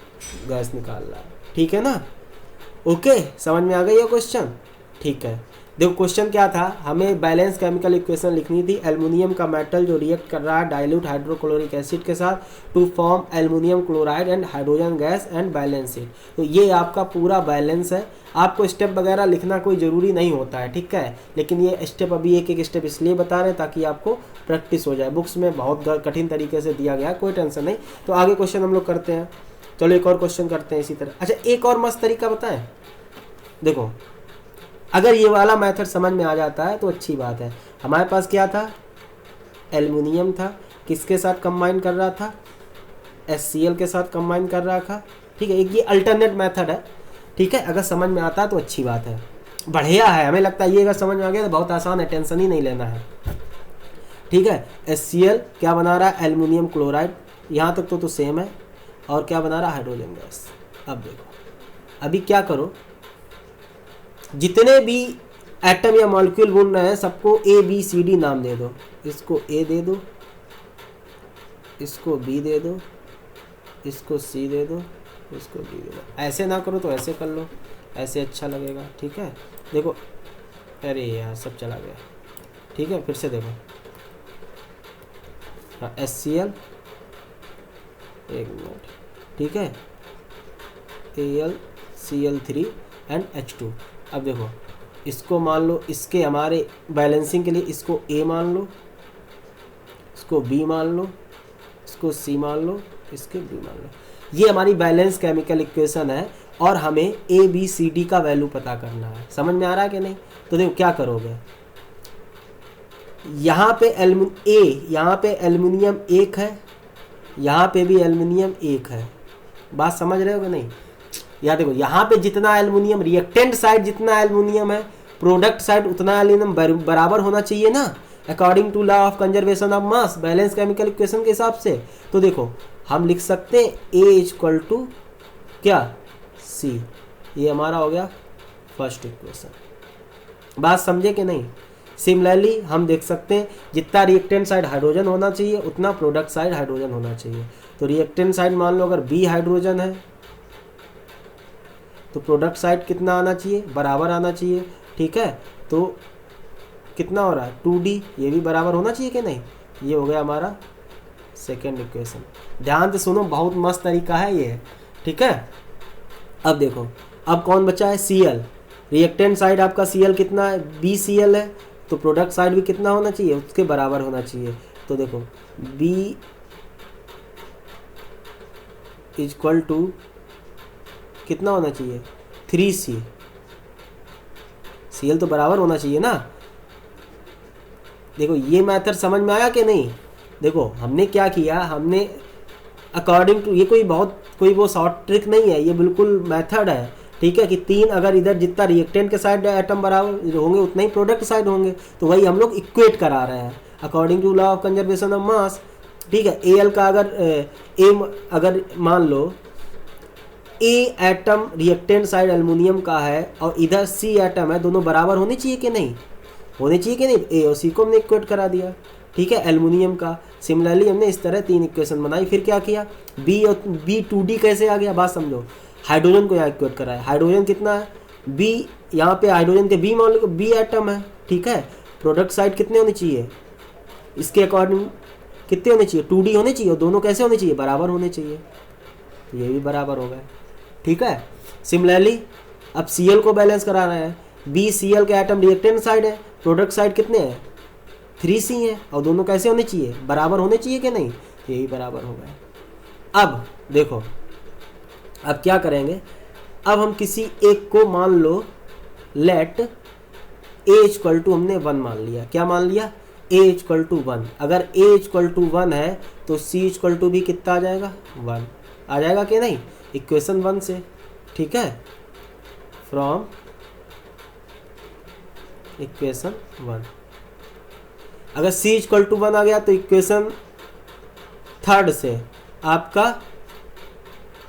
गैस निकाल रहा है, ठीक है ना। ओके, समझ में आ गई है क्वेश्चन, ठीक है। देखो क्वेश्चन क्या था, हमें बैलेंस केमिकल इक्वेशन लिखनी थी, एल्युमिनियम का मेटल जो रिएक्ट कर रहा है डाइल्यूट हाइड्रोक्लोरिक एसिड के साथ to form aluminium chloride and hydrogen gas and balance it. तो ये आपका पूरा बैलेंस है, आपको स्टेप वगैरह लिखना कोई ज़रूरी नहीं होता है, ठीक है, लेकिन ये स्टेप अभी एक एक स्टेप इसलिए बता रहे हैं ताकि आपको प्रैक्टिस हो जाए। बुक्स में बहुत कठिन तरीके से दिया गया है, कोई टेंशन नहीं। तो आगे क्वेश्चन हम लोग करते हैं, चलो एक और क्वेश्चन करते हैं इसी तरह। अच्छा, एक और मस्त तरीका बताएं, देखो अगर ये वाला मेथड समझ में आ जाता है तो अच्छी बात है। हमारे पास क्या था, एल्युमिनियम था, किसके साथ कंबाइन कर रहा था, HCl के साथ कंबाइन कर रहा था, ठीक है, एक ये अल्टरनेट मेथड है, ठीक है। अगर समझ में आता है तो अच्छी बात है, बढ़िया है, हमें लगता है ये अगर समझ में आ गया तो बहुत आसान है, टेंशन ही नहीं लेना है, ठीक है। HCl क्या बना रहा है, एल्युमिनियम क्लोराइड, यहाँ तक तो सेम है, और क्या बना रहा है, हाइड्रोजन गैस। अब देखो, अभी क्या करो, जितने भी एटम या मॉलिक्यूल बन रहे हैं सबको ABCD नाम दे दो, इसको A दे दो, इसको B दे दो, इसको C दे दो, इसको D दे दो। ऐसे ना करो तो ऐसे कर लो, ऐसे अच्छा लगेगा, ठीक है। देखो, अरे यार सब चला गया, ठीक है, फिर से देखो, हाँ HCl, एक मिनट, ठीक है, AlCl3 एंड H2। अब देखो इसको मान लो, इसके हमारे बैलेंसिंग के लिए इसको A मान लो, इसको B मान लो, इसको सी मान लो, इसके बी मान लो। ये हमारी बैलेंस केमिकल इक्वेशन है और हमें ए बी सी डी का वैल्यू पता करना है। समझ में आ रहा है कि नहीं? तो देखो क्या करोगे, यहाँ पे यहाँ पे एल्युमिनियम 1 है, यहाँ पे भी एल्युमिनियम 1 है। बात समझ रहे हो कि नहीं? या देखो यहाँ पे जितना एल्युमिनियम, रिएक्टेंट साइड जितना एल्युमिनियम है, प्रोडक्ट साइड उतना एल्युमिनियम बराबर होना चाहिए ना, according to law of conservation of mass, balance chemical equation के हिसाब से। तो देखो हम लिख सकते हैं ए इक्वल टू क्या, सी। ये हमारा हो गया फर्स्ट इक्वेशन। बात समझे कि नहीं? सिमिलरली हम देख सकते हैं जितना रिएक्टेंट साइड हाइड्रोजन होना चाहिए उतना प्रोडक्ट साइड हाइड्रोजन होना चाहिए। तो रिएक्टेंट साइड मान लो अगर बी हाइड्रोजन है तो प्रोडक्ट साइड कितना आना चाहिए, बराबर आना चाहिए। ठीक है, तो कितना हो रहा है 2D, ये भी बराबर होना चाहिए कि नहीं? ये हो गया हमारा सेकेंड इक्वेशन। ध्यान से सुनो, बहुत मस्त तरीका है ये। ठीक है, अब देखो अब कौन बचा है, Cl। रिएक्टेंट साइड आपका Cl कितना है, BCl है, तो प्रोडक्ट साइड भी कितना होना चाहिए, उसके बराबर होना चाहिए। तो देखो B इक्वल टू कितना होना चाहिए, 3C। Cl तो बराबर होना चाहिए ना। देखो ये मेथड समझ में आया कि नहीं? देखो हमने क्या किया, हमने अकॉर्डिंग टू, ये कोई वो शॉर्ट ट्रिक नहीं है, ये बिल्कुल मेथड है। ठीक है, कि 3 अगर इधर जितना रिएक्टेंट के साइड एटम बराबर होंगे उतना ही प्रोडक्ट साइड होंगे, तो वही हम लोग इक्वेट करा रहे हैं according to law of conservation of mass. ठीक है, Al का अगर मान लो A atom reactant side aluminium का है और इधर सी एटम है, दोनों बराबर होने चाहिए कि नहीं, होने चाहिए कि नहीं? ए और सी को हमने इक्वेट करा दिया। ठीक है, एल्युमिनियम का सिमिलरली हमने इस तरह 3 इक्वेशन बनाई। फिर क्या किया, बी और बी 2D कैसे आ गया, बात समझो। हाइड्रोजन को यहाँ इक्वेट करा है, हाइड्रोजन कितना है, बी, यहाँ पे हाइड्रोजन के बी मान लो, बी एटम है। ठीक है, प्रोडक्ट साइड कितने होने चाहिए, इसके अकॉर्डिंग कितने होने चाहिए, 2D होने चाहिए, और दोनों कैसे होने चाहिए, बराबर होने चाहिए। तो ये भी बराबर हो गए। ठीक है, सिमिलरली अब Cl को बैलेंस करा रहे हैं, BCl के एटम रिएक्टेंट साइड है, प्रोडक्ट साइड कितने हैं, 3C है, और दोनों कैसे होने चाहिए, बराबर होने चाहिए कि नहीं? यही बराबर हो गए। अब देखो अब क्या करेंगे, अब हम किसी एक को मान लो, लेट A इक्वल टू हमने 1 मान लिया। क्या मान लिया, A इक्वल टू 1। अगर A इक्वल टू 1 है तो C इक्वल टू भी कितना आ जाएगा, 1 आ जाएगा कि नहीं, इक्वेशन 1 से। ठीक है, फ्रॉम इक्वेशन 1 अगर C इक्वल टू 1 आ गया तो इक्वेशन 3 से आपका,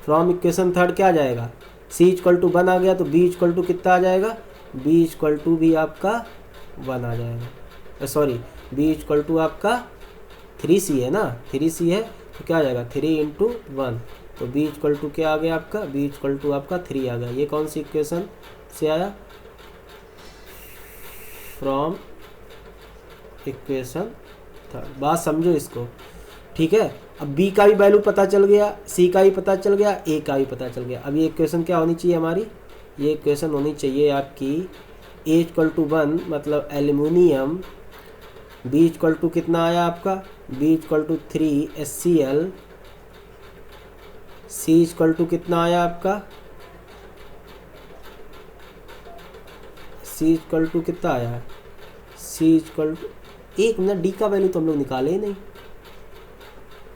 फ्रॉम इक्वेशन 3 क्या आ जाएगा, C इक्वल टू 1 आ गया तो B इक्वल टू कितना आ जाएगा, B इक्वल टू भी आपका 1 आ जाएगा। सॉरी, B इक्वल टू आपका 3C है ना, 3C है तो क्या आ जाएगा, 3 इंटू 1, तो B इक्वल टू क्या आ गया आपका, B इक्वल टू आपका 3 आ गया। ये कौन सी इक्वेशन से आया, फ्रॉम इक्वेशन 3। बात समझो इसको। ठीक है, अब B का भी वैल्यू पता चल गया, C का भी पता चल गया, A का भी पता चल गया। अब ये इक्वेशन क्या होनी चाहिए हमारी, ये इक्वेशन होनी चाहिए आपकी A इक्वल टू 1 मतलब एल्युमिनियम, B इक्वल टू कितना आया आपका, B equal to 3 HCl, C equal to कितना आया आपका, C इक्वल टू कितना आया, C इक्वल टू, एक मिनट, D का वैल्यू तो हम लोग निकाले ही नहीं।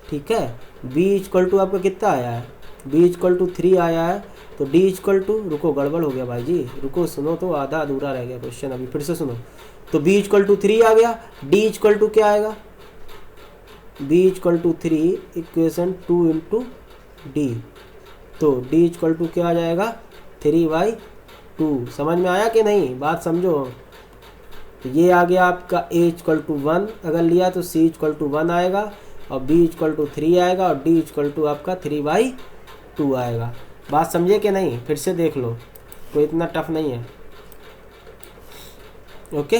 ठीक है, B इक्वल टू आपका कितना आया है, B इक्वल टू 3 आया है, तो D इक्वल टू, रुको गड़बड़ हो गया भाई जी, रुको सुनो, तो आधा अधूरा रह गया क्वेश्चन, अभी फिर से सुनो। तो B इक्वल टू 3 आ गया, D इक्वल टू क्या आएगा, B equal to 3 equation 2 into D, तो D इक्वल टू क्या आ जाएगा, 3/2। समझ में आया कि नहीं, बात समझो। तो ये आ गया आपका A इक्वल टू 1 अगर लिया तो C इक्वल टू 1 आएगा, और B इक्वल टू 3 आएगा, और D इक्वल टू आपका 3/2 आएगा। बात समझे कि नहीं, फिर से देख लो, कोई इतना टफ नहीं है। ओके,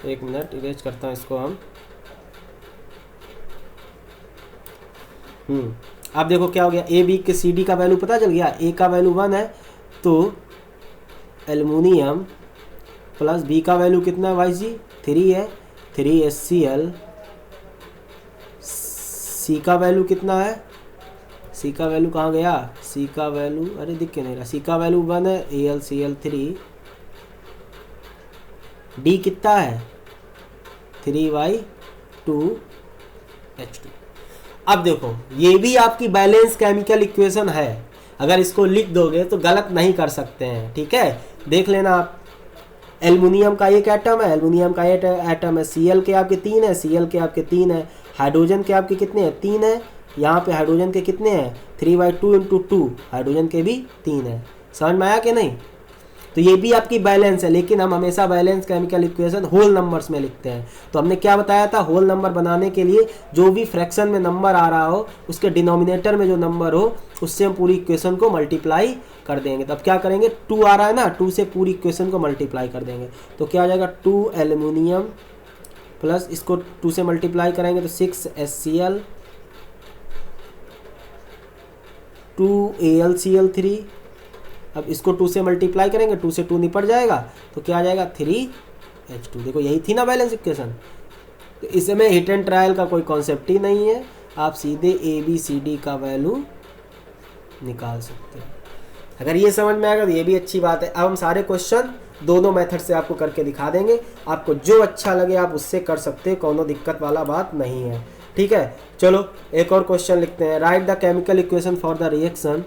एक मिनट इरेज करता हूँ इसको हम। अब देखो क्या हो गया, A B के C D का वैल्यू पता चल गया। A का वैल्यू 1 है तो एल्युमिनियम प्लस B का वैल्यू कितना है भाई जी, 3 है, 3 HCl, C सी का वैल्यू कितना है, सी का वैल्यू कहाँ गया, सी का वैल्यू अरे दिख के नहीं रहा, सी का वैल्यू 1 है, AlCl3, डी कितना है 3y2H2। अब देखो ये भी आपकी बैलेंस केमिकल इक्वेशन है, अगर इसको लिख दोगे तो गलत नहीं कर सकते हैं, ठीक है। देख लेना आप, एल्युमिनियम का एक एटम है, एल्युमिनियम का एक एटम है, Cl के आपके 3 है, Cl के आपके 3 है, हाइड्रोजन के आपके कितने हैं 3 है, यहाँ पे हाइड्रोजन के कितने हैं 3/2 × 2, हाइड्रोजन के भी 3 है। समझ में आया कि नहीं। तो ये भी आपकी बैलेंस है, लेकिन हम हमेशा balance chemical equation whole numbers में लिखते हैं। तो हमने क्या बताया था, होल नंबर बनाने के लिए जो भी फ्रैक्शन में नंबर आ रहा हो उसके डिनोमिनेटर में जो नंबर हो उससे हम पूरी इक्वेशन को मल्टीप्लाई कर देंगे। तब क्या करेंगे, 2 आ रहा है ना, 2 से पूरी इक्वेशन को मल्टीप्लाई कर देंगे। तो क्या आ जाएगा 2 एल्युमिनियम प्लस इसको 2 से मल्टीप्लाई करेंगे तो 6 HCl 2 AlCl3। अब इसको 2 से मल्टीप्लाई करेंगे, 2 से 2 निपट जाएगा तो क्या आ जाएगा 3H2। देखो यही थी ना बैलेंस इक्वेशन। तो इसमें हिट एंड ट्रायल का कोई कॉन्सेप्ट ही नहीं है, आप सीधे ABCD का वैल्यू निकाल सकते हैं। अगर ये समझ में आएगा तो ये भी अच्छी बात है। अब हम सारे क्वेश्चन दोनों मेथड से आपको करके दिखा देंगे, आपको जो अच्छा लगे आप उससे कर सकते हैं, कोनो दिक्कत वाला बात नहीं है, ठीक है। चलो एक और क्वेश्चन लिखते हैं, right the chemical equation for the reaction.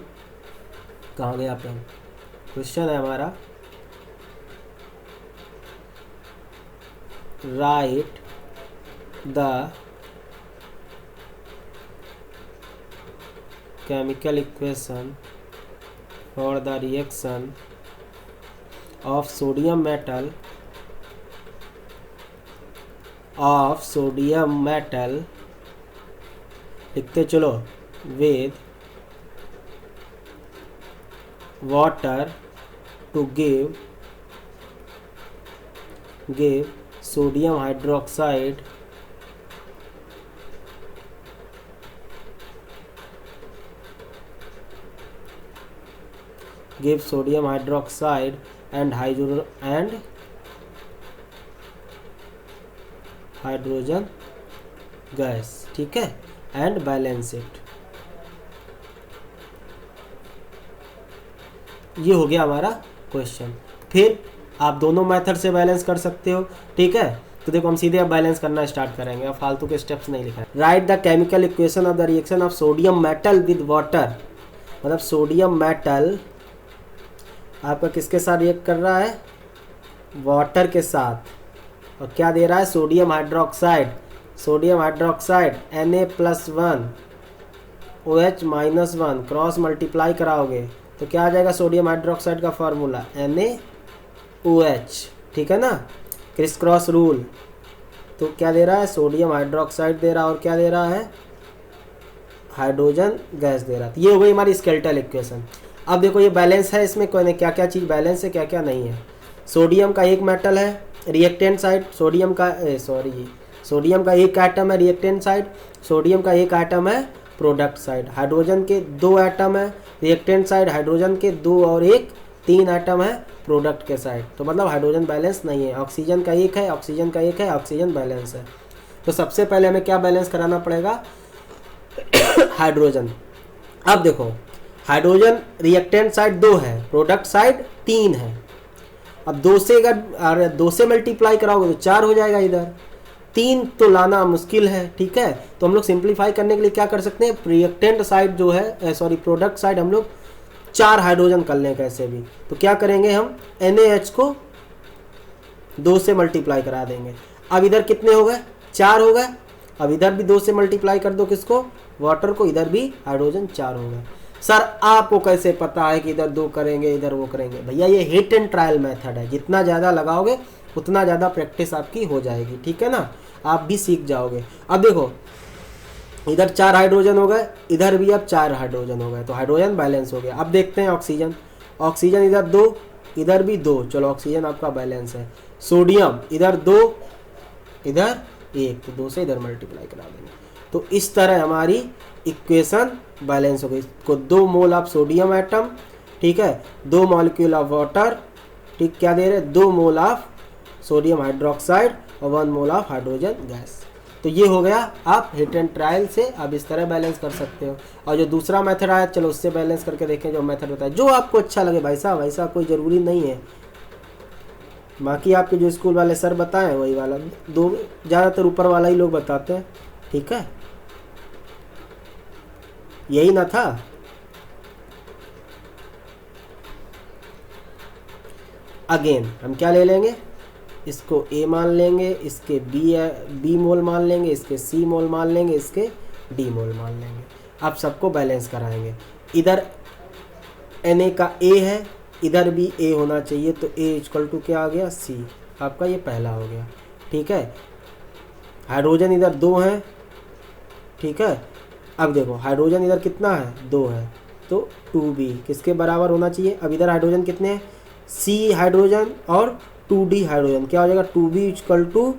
कहाँ गया आपका क्वेश्चन है हमारा, right the chemical equation for the reaction of sodium metal लिखते चलो with water to give sodium hydroxide and hydrogen gas, ठीक है, एंड बैलेंस इट। ये हो गया हमारा क्वेश्चन। फिर आप दोनों मेथड से बैलेंस कर सकते हो, ठीक है। तो देखो हम सीधे अब बैलेंस करना स्टार्ट करेंगे, अब फालतू के स्टेप्स नहीं लिखा है। Right the chemical equation of the reaction of sodium metal with water, मतलब सोडियम मेटल आपका किसके साथ रिएक्ट कर रहा है, वाटर के साथ, और क्या दे रहा है sodium hydroxide Na+1 OH-1 cross multiply कराओगे तो क्या आ जाएगा सोडियम हाइड्रोक्साइड का फार्मूला NaOH, ठीक है ना, क्रिस क्रॉस रूल। तो क्या दे रहा है सोडियम हाइड्रोक्साइड दे रहा है और क्या दे रहा है हाइड्रोजन गैस दे रहा है। ये हो गई हमारी स्केलेटल इक्वेशन। अब देखो ये बैलेंस है, इसमें कोई क्या क्या चीज़ बैलेंस है क्या क्या नहीं है। सोडियम का एक मेटल है रिएक्टेंट साइड, सोडियम का एक एटम है रिएक्टेंट साइड, सोडियम का एक एटम है प्रोडक्ट साइड, हाइड्रोजन के 2 एटम है रिएक्टेंट साइड, हाइड्रोजन के 2 और 1 3 एटम है प्रोडक्ट के साइड। तो मतलब हाइड्रोजन बैलेंस नहीं है। ऑक्सीजन का एक है, ऑक्सीजन का एक है, ऑक्सीजन बैलेंस है। तो सबसे पहले हमें क्या बैलेंस कराना पड़ेगा हाइड्रोजन। अब देखो हाइड्रोजन रिएक्टेंट साइड 2 है, प्रोडक्ट साइड 3 है। अब 2 से मल्टीप्लाई कराओगे तो 4 हो जाएगा, इधर 3 तो लाना मुश्किल है, ठीक है। तो हम लोग सिंप्लीफाई करने के लिए क्या कर सकते हैं, रिएक्टेंट साइड जो है प्रोडक्ट साइड हम लोग 4 हाइड्रोजन कर लें कैसे भी। तो क्या करेंगे हम NaH को 2 से मल्टीप्लाई करा देंगे। अब इधर कितने हो गए 4 हो गए। अब इधर भी 2 से मल्टीप्लाई कर दो किसको, वाटर को, इधर भी हाइड्रोजन 4 हो गए। सर आपको कैसे पता है कि इधर 2 करेंगे इधर वो करेंगे, भैया ये हिट एंड ट्रायल मेथड है। जितना ज़्यादा लगाओगे उतना ज़्यादा प्रैक्टिस आपकी हो जाएगी, ठीक है ना, आप भी सीख जाओगे। अब देखो इधर 4 हाइड्रोजन हो गए, इधर भी अब 4 हाइड्रोजन हो गए, तो हाइड्रोजन बैलेंस हो गया। अब देखते हैं ऑक्सीजन इधर 2 इधर भी 2, चलो ऑक्सीजन आपका बैलेंस है। सोडियम इधर 2 इधर 1, तो 2 से इधर मल्टीप्लाई करा देंगे। तो इस तरह हमारी इक्वेशन बैलेंस हो गई। को 2 मोल ऑफ सोडियम एटम, ठीक है, 2 मॉलिक्यूल ऑफ वाटर, ठीक, क्या दे रहे 2 मोल ऑफ सोडियम हाइड्रोक्साइड और 1 मोल ऑफ हाइड्रोजन गैस। तो ये हो गया, आप हिट एंड ट्रायल से आप इस तरह बैलेंस कर सकते हो। और जो दूसरा मेथड आया चलो उससे बैलेंस करके देखें, जो मेथड होता है जो आपको अच्छा लगे भाई साहब, वैसा कोई ज़रूरी नहीं है। बाकी आपके जो स्कूल वाले सर बताएं वही वाला, दो ज़्यादातर ऊपर वाला ही लोग बताते हैं, ठीक है, यही ना था। अगेन हम क्या ले लेंगे, इसको ए मान लेंगे, इसके बी मोल मान लेंगे, इसके सी मोल मान लेंगे, इसके डी मोल मान लेंगे। अब सबको बैलेंस कराएंगे। इधर Na का ए है, इधर भी ए होना चाहिए, तो ए इक्वल टू क्या आ गया, सी। आपका ये पहला हो गया, ठीक है। हाइड्रोजन इधर 2 है, ठीक है। अब देखो हाइड्रोजन इधर कितना है, 2 है, तो 2b किसके बराबर होना चाहिए। अब इधर हाइड्रोजन कितने हैं, सी हाइड्रोजन और 2d हाइड्रोजन, क्या हो जाएगा 2b equal to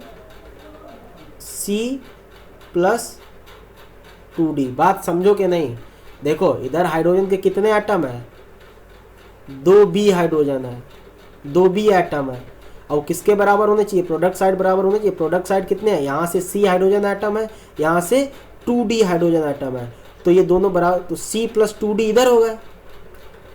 C plus 2d। बात समझो कि नहीं, देखो इधर हाइड्रोजन के कितने एटम है, 2b हाइड्रोजन है, 2b एटम है, और किसके बराबर होने चाहिए, प्रोडक्ट साइड बराबर होने चाहिए। प्रोडक्ट साइड कितने हैं, यहाँ से सी हाइड्रोजन एटम है, यहाँ से 2d हाइड्रोजन एटम है, तो ये दोनों बराबर, तो c प्लस 2d इधर हो गए,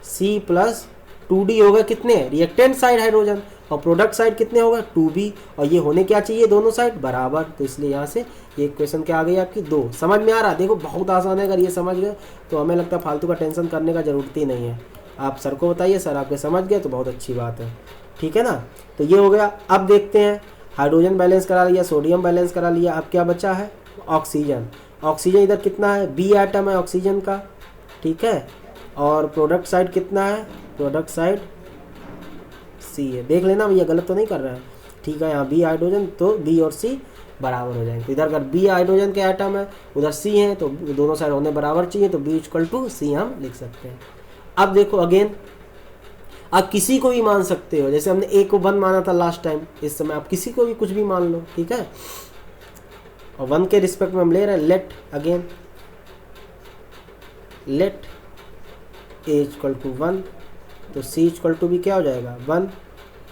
c प्लस 2d हो गए कितने, रिएक्टेंट साइड हाइड्रोजन, और प्रोडक्ट साइड कितने होगा 2b, और ये होने क्या चाहिए दोनों साइड बराबर, तो इसलिए यहाँ से ये इक्वेशन क्या आ गई आपकी 2। समझ में आ रहा, देखो बहुत आसान है, अगर ये समझ गए तो हमें लगता है फालतू का टेंशन करने का ज़रूरत ही नहीं है। आप सर को बताइए, सर आपके समझ गए तो बहुत अच्छी बात है, ठीक है ना। तो ये हो गया। अब देखते हैं, हाइड्रोजन बैलेंस करा लिया, सोडियम बैलेंस करा लिया, अब क्या बचा है, ऑक्सीजन। ऑक्सीजन इधर कितना है, बी एटम है ऑक्सीजन का, ठीक है, और प्रोडक्ट साइड कितना है, प्रोडक्ट साइड सी है। देख लेना भैया गलत तो नहीं कर रहा है, ठीक है। यहाँ बी हाइड्रोजन, तो बी और सी बराबर हो जाएंगे। तो इधर अगर बी हाइड्रोजन के एटम है, उधर सी है, तो दोनों साइड होने बराबर चाहिए, तो बी इक्वल टू सी हम लिख सकते हैं। अब देखो अगेन, आप किसी को भी मान सकते हो, जैसे हमने ए को 1 माना था लास्ट टाइम, इस समय आप किसी को भी कुछ भी मान लो, ठीक है। और 1 के रिस्पेक्ट में हम ले रहे हैं, let again let A equal to 1, तो सी इक्वल टू भी क्या हो जाएगा 1,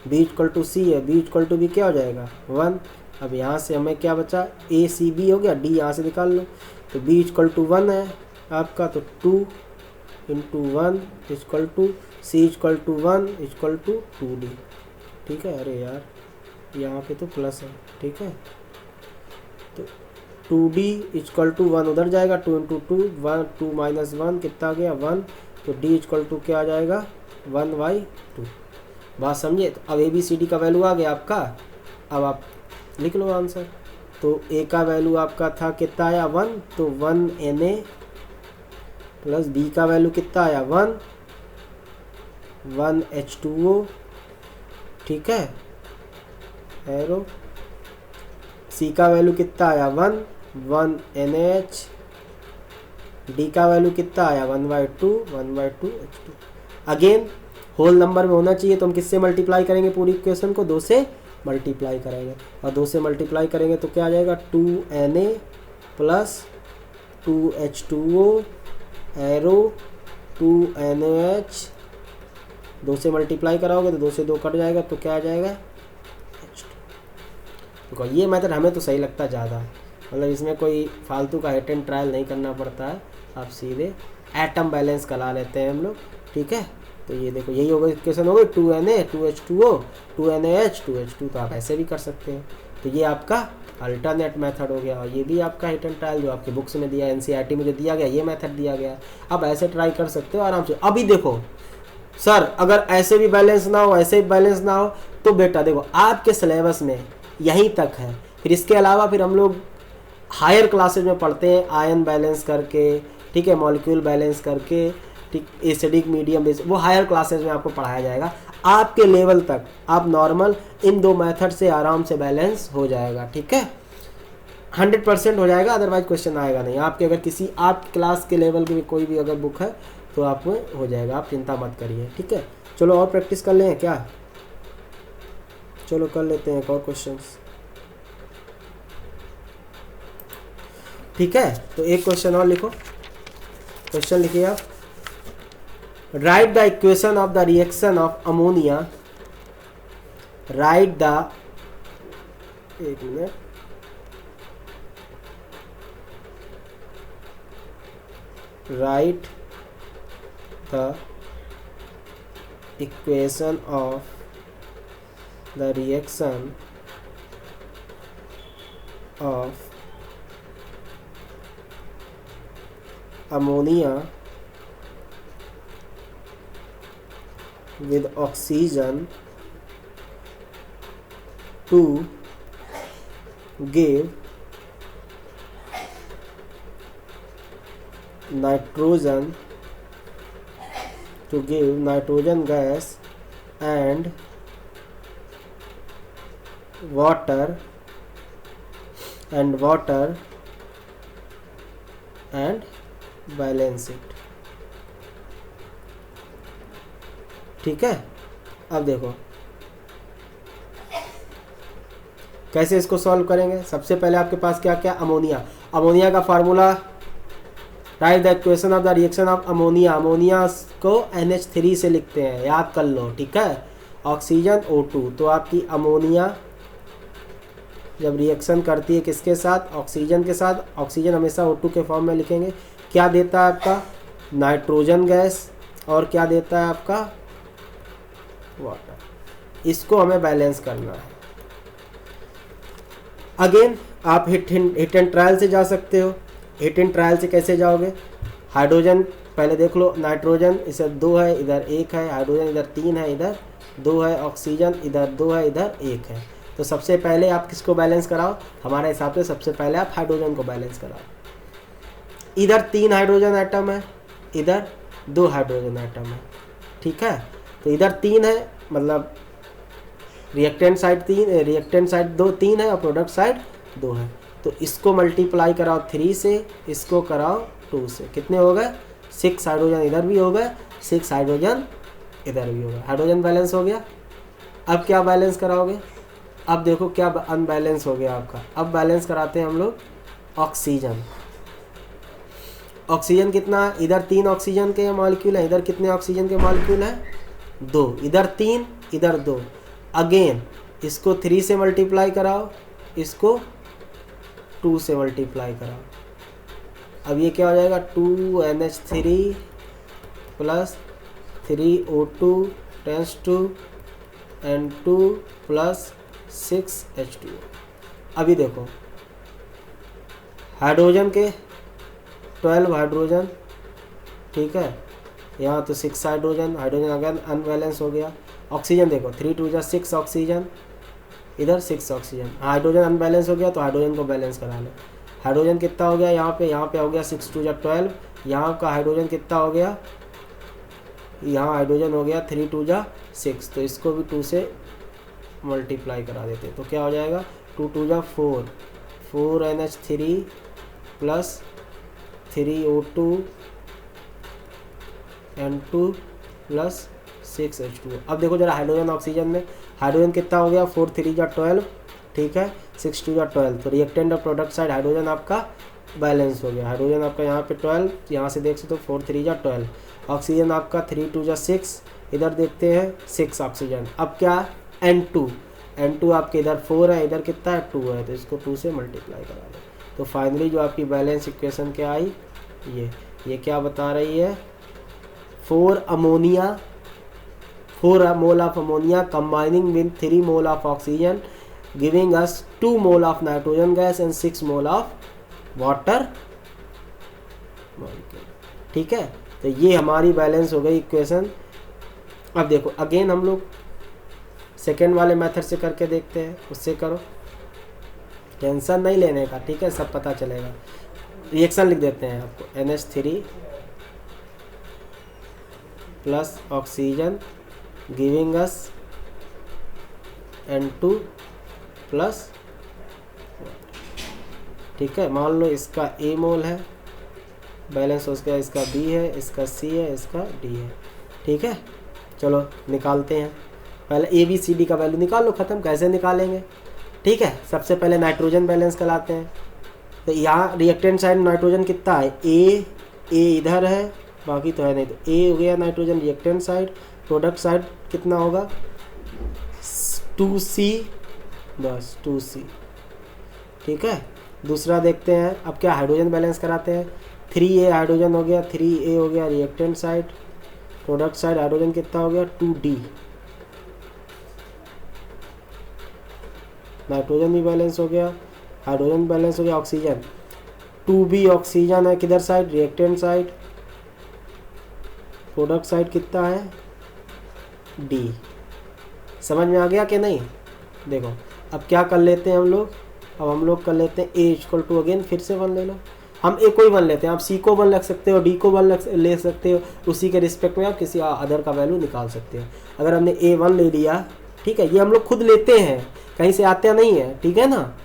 बी इक्वल टू सी है, बी इक्वल टू भी क्या हो जाएगा 1। अब यहाँ से हमें क्या बचा, ए सी बी हो गया, डी यहाँ से निकाल लो, तो बी इक्वल टू 1 है आपका, तो 2 into 1 equal to C equal to 1 equal to 2d, ठीक है। अरे यार यहाँ पे तो प्लस है, ठीक है, तो 2d इक्वल टू 1 उधर जाएगा, 2 इंटू 2 1, 2 माइनस 1 कितना आ गया 1, तो d इक्वल टू क्या आ जाएगा 1/2। बात समझे। तो अब ABCD का वैल्यू आ गया आपका, अब आप लिख लो आंसर। तो A का वैल्यू आपका था कितना आया 1, तो 1 Na प्लस B का वैल्यू कितना आया 1 H2O, ठीक है, एरो। C का वैल्यू कितना आया 1 NaH, D का वैल्यू कितना आया 1/2 H2। अगेन होल नंबर में होना चाहिए, तो हम किससे मल्टीप्लाई करेंगे, पूरी इक्वेशन को 2 से मल्टीप्लाई करेंगे, और 2 से मल्टीप्लाई करेंगे तो क्या आ जाएगा 2Na plus 2H2O arrow 2NaH, 2 से मल्टीप्लाई कराओगे तो 2 से 2 कट जाएगा, तो क्या आ जाएगा H2। तो ये मेथड हमें तो सही लगता ज़्यादा है, मतलब इसमें कोई फालतू का हिट एंड ट्रायल नहीं करना पड़ता है, आप सीधे एटम बैलेंस करा लेते हैं हम लोग, ठीक है। तो ये देखो यही होगा इक्वेशन हो गई 2Na 2H2O 2NaH 2H2, तो आप ऐसे भी कर सकते हैं। तो ये आपका अल्टरनेट मेथड हो गया, और ये भी आपका हिट एंड ट्रायल जो आपके बुक्स में दिया, NCERT में जो दिया गया ये मेथड दिया गया। अब ऐसे ट्राई कर सकते हो आराम से। अभी देखो सर अगर ऐसे भी बैलेंस ना हो, ऐसे भी बैलेंस ना हो, तो बेटा देखो आपके सिलेबस में यहीं तक है, फिर इसके अलावा फिर हम लोग हायर क्लासेज में पढ़ते हैं आयन बैलेंस करके, ठीक है, मॉलिक्यूल बैलेंस करके, ठीक, एसिडिक मीडियम बेस, वो हायर क्लासेज में आपको पढ़ाया जाएगा। आपके लेवल तक आप नॉर्मल इन 2 मेथड से आराम से बैलेंस हो जाएगा, ठीक है, 100% हो जाएगा, अदरवाइज क्वेश्चन आएगा नहीं। आपके अगर किसी आप क्लास के लेवल की कोई भी अगर बुक है तो आप हो जाएगा, आप चिंता मत करिए, ठीक है। चलो और प्रैक्टिस कर लें क्या, चलो कर लेते हैं एक और क्वेश्चन, ठीक है। तो एक क्वेश्चन और लिखो, क्वेश्चन लिखिए आप, right the equation of the reaction of ammonia, right the, एक minute, write the equation of the reaction of ammonia with oxygen to give nitrogen gas and water and balance it। ठीक है, अब देखो कैसे इसको सॉल्व करेंगे। सबसे पहले आपके पास क्या क्या, अमोनिया का formula, right the equation of the reaction of ammonia को NH3 से लिखते हैं, याद कर लो। ठीक है, ऑक्सीजन O2, तो आपकी अमोनिया जब रिएक्शन करती है किसके साथ, ऑक्सीजन के साथ, ऑक्सीजन हमेशा O2 के फॉर्म में लिखेंगे। क्या देता है आपका, नाइट्रोजन गैस, और क्या देता है आपका, वाटर। इसको हमें बैलेंस करना है। अगेन आप हिट एंड ट्रायल से जा सकते हो। हिट एंड ट्रायल से कैसे जाओगे, हाइड्रोजन पहले देख लो, नाइट्रोजन इधर 2 है, इधर 1 है, हाइड्रोजन इधर 3 है, इधर 2 है, ऑक्सीजन इधर 2 है, इधर 1 है। तो सबसे पहले आप किसको बैलेंस कराओ, हमारे हिसाब से सबसे पहले आप हाइड्रोजन को बैलेंस कराओ। इधर 3 हाइड्रोजन आइटम है, इधर 2 हाइड्रोजन आइटम है। ठीक है, तो इधर 3 है, मतलब रिएक्टेंट साइड 3 है और प्रोडक्ट साइड 2 है। तो इसको मल्टीप्लाई कराओ 3 से, इसको कराओ 2 से, कितने हो गए, 6 हाइड्रोजन इधर भी हो गए, 6 हाइड्रोजन इधर भी हो गए। हाइड्रोजन बैलेंस हो गया। अब क्या बैलेंस कराओगे, अब देखो क्या अनबैलेंस हो गया आपका। अब बैलेंस कराते हैं हम लोग ऑक्सीजन। ऑक्सीजन कितना, इधर 3 ऑक्सीजन के मॉलिक्यूल है, इधर कितने ऑक्सीजन के मॉलिक्यूल है, 2, इधर 3 इधर 2। अगेन इसको 3 से मल्टीप्लाई कराओ, इसको 2 से मल्टीप्लाई कराओ। अब ये क्या हो जाएगा, 2NH3 plus 3O2 tense to N2 plus 6H2। अभी देखो हाइड्रोजन के 12 हाइड्रोजन, ठीक है, यहाँ तो 6 हाइड्रोजन अगर अनबैलेंस हो गया। ऑक्सीजन देखो 3 2 जा 6 ऑक्सीजन, इधर 6 ऑक्सीजन, हाइड्रोजन अनबैलेंस हो गया तो हाइड्रोजन को बैलेंस करा लो। हाइड्रोजन कितना हो गया, यहाँ पे हो गया 6 2 जा 12, यहाँ का हाइड्रोजन कितना हो गया, यहाँ हाइड्रोजन हो गया 3 2 जा 6, तो इसको भी 2 से मल्टीप्लाई करा देते, तो क्या हो जाएगा 2 2 जा 4, 4NH3 plus 3O2 N2 plus 6H2। अब देखो जरा हाइड्रोजन ऑक्सीजन में, हाइड्रोजन कितना हो गया, 4 3 जा 12, ठीक है, 6 2 जा 12, तो रिएक्टेंट और प्रोडक्ट साइड हाइड्रोजन आपका बैलेंस हो गया। हाइड्रोजन आपका यहाँ पे 12, यहाँ से देख सकते हो 4 3 जा 12, ऑक्सीजन आपका 3 2 जा 6, इधर देखते हैं 6 ऑक्सीजन। अब क्या N2 आपके इधर 4 है, इधर कितना है 2 है, तो इसको 2 से मल्टीप्लाई करा दो। तो फाइनली जो आपकी बैलेंस इक्वेशन क्या आई, ये क्या बता रही है, 4 mole of ammonia combining with 3 mole of oxygen giving us 2 mole of nitrogen gas and 6 mole of water molecule. ठीक है, तो ये हमारी बैलेंस हो गई इक्वेशन। अब देखो अगेन हम लोग सेकेंड वाले मेथड से करके देखते हैं, उससे करो, टेंशन नहीं लेने का, ठीक है, सब पता चलेगा। रिएक्शन लिख देते हैं आपको, NH3 plus oxygen giving us N2 plus, ठीक है, मान लो इसका A मोल है, बैलेंस हो गया, इसका B है, इसका C है, इसका D है। ठीक है, चलो निकालते हैं, पहले ABCD का वैल्यू निकाल लो, ख़त्म। कैसे निकालेंगे, ठीक है, सबसे पहले नाइट्रोजन बैलेंस कराते हैं। तो यहाँ रिएक्टेंट साइड नाइट्रोजन कितना है, A इधर है, बाकी तो है नहीं, तो A हो गया nitrogen reactant side, product side कितना होगा 2C, बस 2C। ठीक है, दूसरा देखते हैं, अब क्या हाइड्रोजन बैलेंस कराते हैं। 3A हाइड्रोजन हो गया, 3A हो गया reactant side, product side hydrogen कितना हो गया 2D, नाइट्रोजन भी बैलेंस हो गया, हाइड्रोजन बैलेंस हो गया, ऑक्सीजन 2B ऑक्सीजन है किधर side reactant side, product side कितना है D। समझ में आ गया कि नहीं? देखो अब क्या कर लेते हैं हम लोग, अब हम लोग कर लेते हैं A इक्वल टू अगेन फिर से 1 ले लो, हम A को ही 1 लेते हैं, आप C को 1 रख सकते हो, D को 1 ले सकते हो, उसी के रिस्पेक्ट में आप किसी अदर का वैल्यू निकाल सकते हो। अगर हमने A 1 ले लिया, ठीक है, ये हम लोग खुद लेते हैं, कहीं से आते नहीं है, ठीक है ना।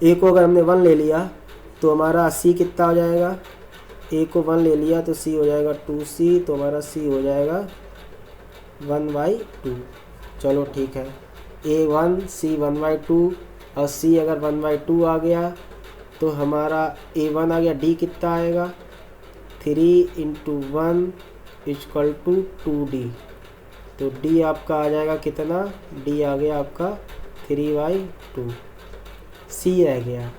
A को अगर हमने 1 ले लिया तो हमारा C कितना हो जाएगा, A को 1 ले लिया तो C हो जाएगा 2C, तो हमारा C हो जाएगा 1/2। चलो ठीक है, A1 C 1/2 और C अगर 1/2 आ गया तो हमारा A1 आ गया, D कितना आएगा 3 × 1 = 2D, तो D आपका आ जाएगा कितना, D आ गया आपका 3/2। C रह गया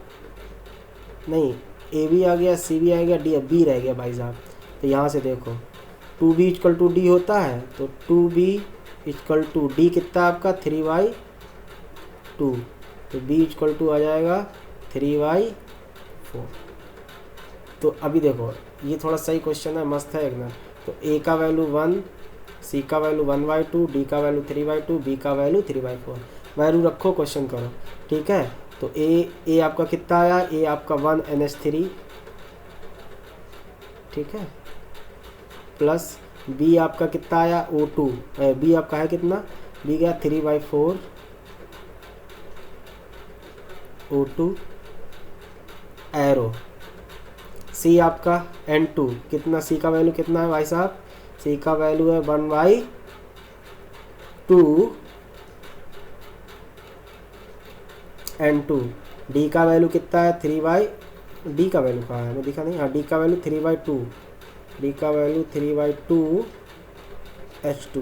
नहीं, A भी आ गया, C भी आ गया, D B रह गया भाई साहब। तो यहाँ से देखो 2B = D होता है, तो 2B = D कितना आपका 3/2, तो B = आ जाएगा 3/4। तो अभी देखो ये थोड़ा सही क्वेश्चन है, मस्त है एकदम। तो A का वैल्यू 1, C का वैल्यू 1/2, D का वैल्यू 3/2, B का वैल्यू 3/4, वैल्यू रखो क्वेश्चन करो, ठीक है। तो A आपका कितना आया, A आपका 1 NH3, ठीक है, प्लस B आपका कितना आया O2, B आपका है कितना, B गया 3/4 O2 एरो, C आपका N2 कितना, C का वैल्यू कितना है भाई साहब, C का वैल्यू है 1/2 N2, D का वैल्यू कितना है 3/, D का वैल्यू कहाँ है, मैं दिखा नहीं, हाँ D का वैल्यू 3/2, D का वैल्यू 3/2 H2।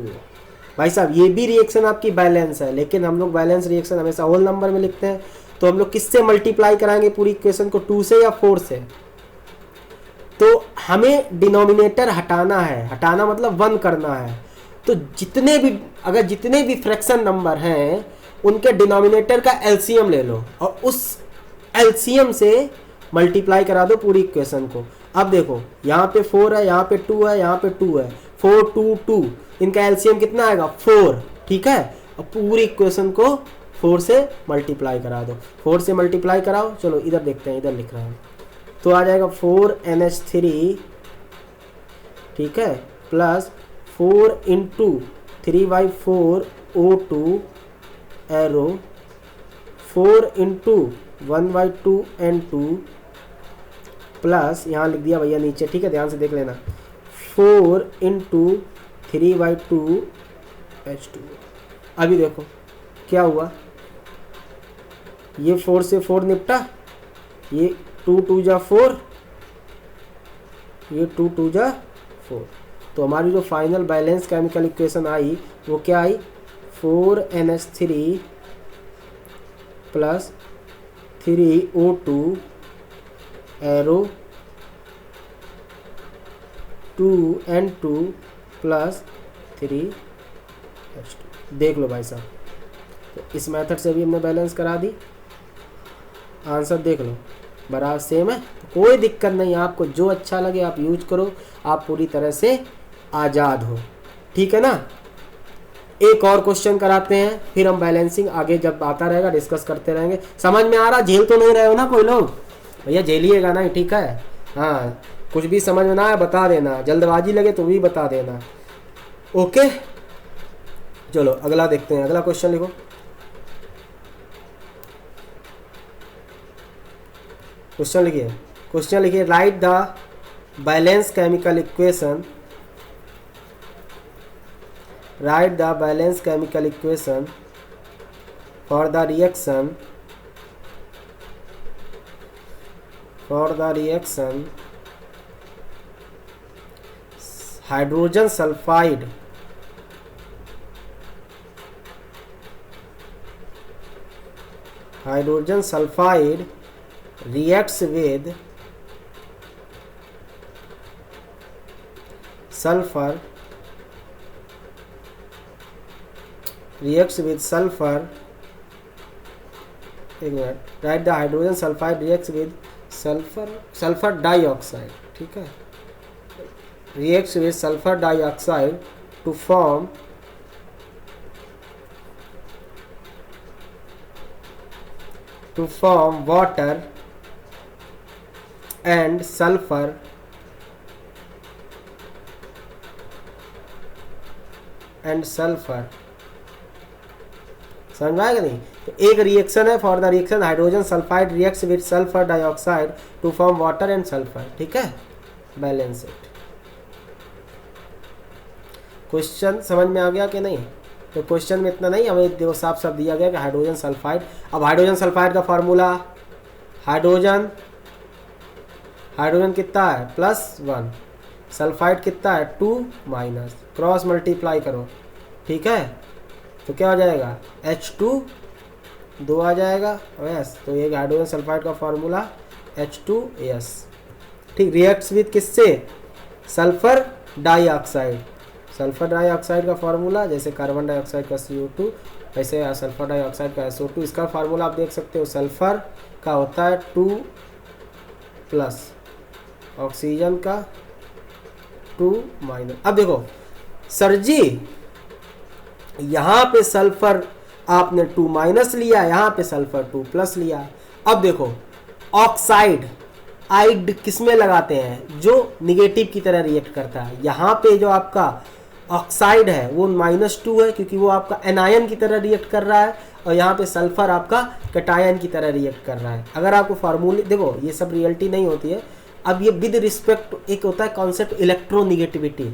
भाई साहब ये भी रिएक्शन आपकी बैलेंस है, लेकिन हम लोग बैलेंस रिएक्शन हमेशा होल नंबर में लिखते हैं, तो हम लोग किससे मल्टीप्लाई कराएंगे पूरी इक्वेशन को, 2 से या 4 से। तो हमें डिनोमिनेटर हटाना है, हटाना मतलब 1 करना है। तो जितने भी फ्रैक्शन नंबर हैं उनके डिनोमिनेटर का एलसीएम ले लो और उस एलसीएम से मल्टीप्लाई करा दो पूरी इक्वेशन को। अब देखो यहाँ पे 4 है, यहाँ पे 2 है, यहाँ पे 2 है, 4 2 2, इनका एलसीएम कितना आएगा 4, ठीक है। अब पूरी इक्वेशन को 4 से मल्टीप्लाई करा दो, 4 से मल्टीप्लाई कराओ। चलो इधर देखते हैं, इधर लिख रहे हैं, तो आ जाएगा 4NH3, ठीक है, plus 4 × 3/4 O2 arrow, 4 × 1/2 N2 plus यहाँ लिख दिया भैया नीचे, ठीक है, ध्यान से देख लेना, 4 × 3/2 H2। अभी देखो क्या हुआ, ये 4 से 4 निपटा, ये 2 2 जा 4, ये 2 2 जा 4, तो हमारी जो फाइनल बैलेंस केमिकल इक्वेशन आई वो क्या आई, 4NH3 plus 3O2 arrow 2N2 plus 3H2। देख लो भाई साहब, तो इस मेथड से भी हमने बैलेंस करा दी, आंसर देख लो बराबर सेम है, तो कोई दिक्कत नहीं, आपको जो अच्छा लगे आप यूज करो, आप पूरी तरह से आज़ाद हो, ठीक है ना। एक और क्वेश्चन कराते हैं, फिर हम बैलेंसिंग आगे जब आता रहेगा डिस्कस करते रहेंगे। समझ में आ रहा, झेल तो नहीं रहे हो ना कोई लोग, भैया झेलिएगा ना, ठीक है। हाँ कुछ भी समझ में ना आए बता देना, जल्दबाजी लगे तो भी बता देना, ओके। चलो अगला देखते हैं, अगला क्वेश्चन लिखो। क्वेश्चन लिखिए, right the balance chemical equation, write the balanced chemical equation for the reaction hydrogen sulfide reacts with sulfur reacts with sulfur, एक minute, right the hydrogen sulphide reacts with sulphur dioxide, ठीक है, reacts with sulfur dioxide to form water and sulfur समझ में आएगा नहीं? तो एक रिएक्शन है, for the reaction hydrogen sulphide reacts with sulphur dioxide to form water and sulphur, ठीक है, बैलेंस इट। क्वेश्चन समझ में आ गया कि नहीं? तो क्वेश्चन में इतना नहीं, हमें देखो साफ साफ दिया गया कि हाइड्रोजन सल्फाइड, अब हाइड्रोजन सल्फाइड का फॉर्मूला, हाइड्रोजन कितना है +1, सल्फाइड कितना है 2-, क्रॉस मल्टीप्लाई करो, ठीक है, तो क्या हो जाएगा H2 2 आ जाएगा यस, तो ये हाइड्रोजन सल्फाइड का फॉर्मूला H2S, ठीक, रिएक्ट्स विद किससे, सल्फर डाइऑक्साइड, सल्फर डाइऑक्साइड का फार्मूला जैसे कार्बन डाइऑक्साइड का CO2 वैसे सल्फर डाइऑक्साइड का SO2, इसका फार्मूला आप देख सकते हो, सल्फर का होता है 2+, ऑक्सीजन का 2-। अब देखो सर जी यहाँ पे सल्फर आपने 2- लिया, यहाँ पे सल्फर 2+ लिया, अब देखो ऑक्साइड आइड किस में लगाते हैं, जो निगेटिव की तरह रिएक्ट करता है, यहाँ पे जो आपका ऑक्साइड है वो -2 है क्योंकि वो आपका एनायन की तरह रिएक्ट कर रहा है, और यहाँ पे सल्फर आपका कैटायन की तरह रिएक्ट कर रहा है। अगर आपको फार्मूले देखो, ये सब रियलिटी नहीं होती है, अब ये विद रिस्पेक्ट एक होता है कॉन्सेप्ट इलेक्ट्रोनिगेटिविटी,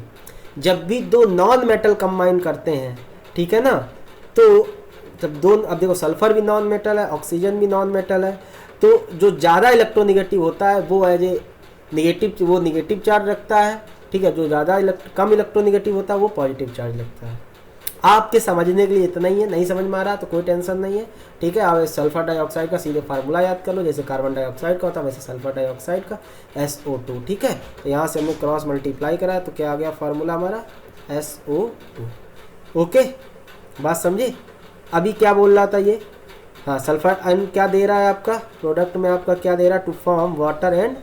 जब भी दो नॉन मेटल कंबाइन करते हैं, ठीक है ना, तो जब दो, अब देखो सल्फर भी नॉन मेटल है, ऑक्सीजन भी नॉन मेटल है, तो जो ज़्यादा इलेक्ट्रोनिगेटिव होता है वो एज ए निगेटिव, वो निगेटिव चार्ज रखता है, ठीक है, जो ज़्यादा कम इलेक्ट्रोनिगेटिव होता है वो पॉजिटिव चार्ज लगता है। आपके समझने के लिए इतना ही है, नहीं समझ में आ रहा तो कोई टेंशन नहीं है, ठीक है, आप सल्फर डाइऑक्साइड का सीधे फार्मूला याद कर लो, जैसे कार्बन डाइऑक्साइड का होता है वैसे सल्फर डाइऑक्साइड का SO2, ठीक है, तो यहाँ से हमने क्रॉस मल्टीप्लाई करा है तो क्या आ गया फार्मूला हमारा SO2, ओके, बात समझे। अभी क्या बोल रहा था ये, हाँ, सल्फर एंड क्या दे रहा है आपका प्रोडक्ट में, आपका क्या दे रहा है, to form water and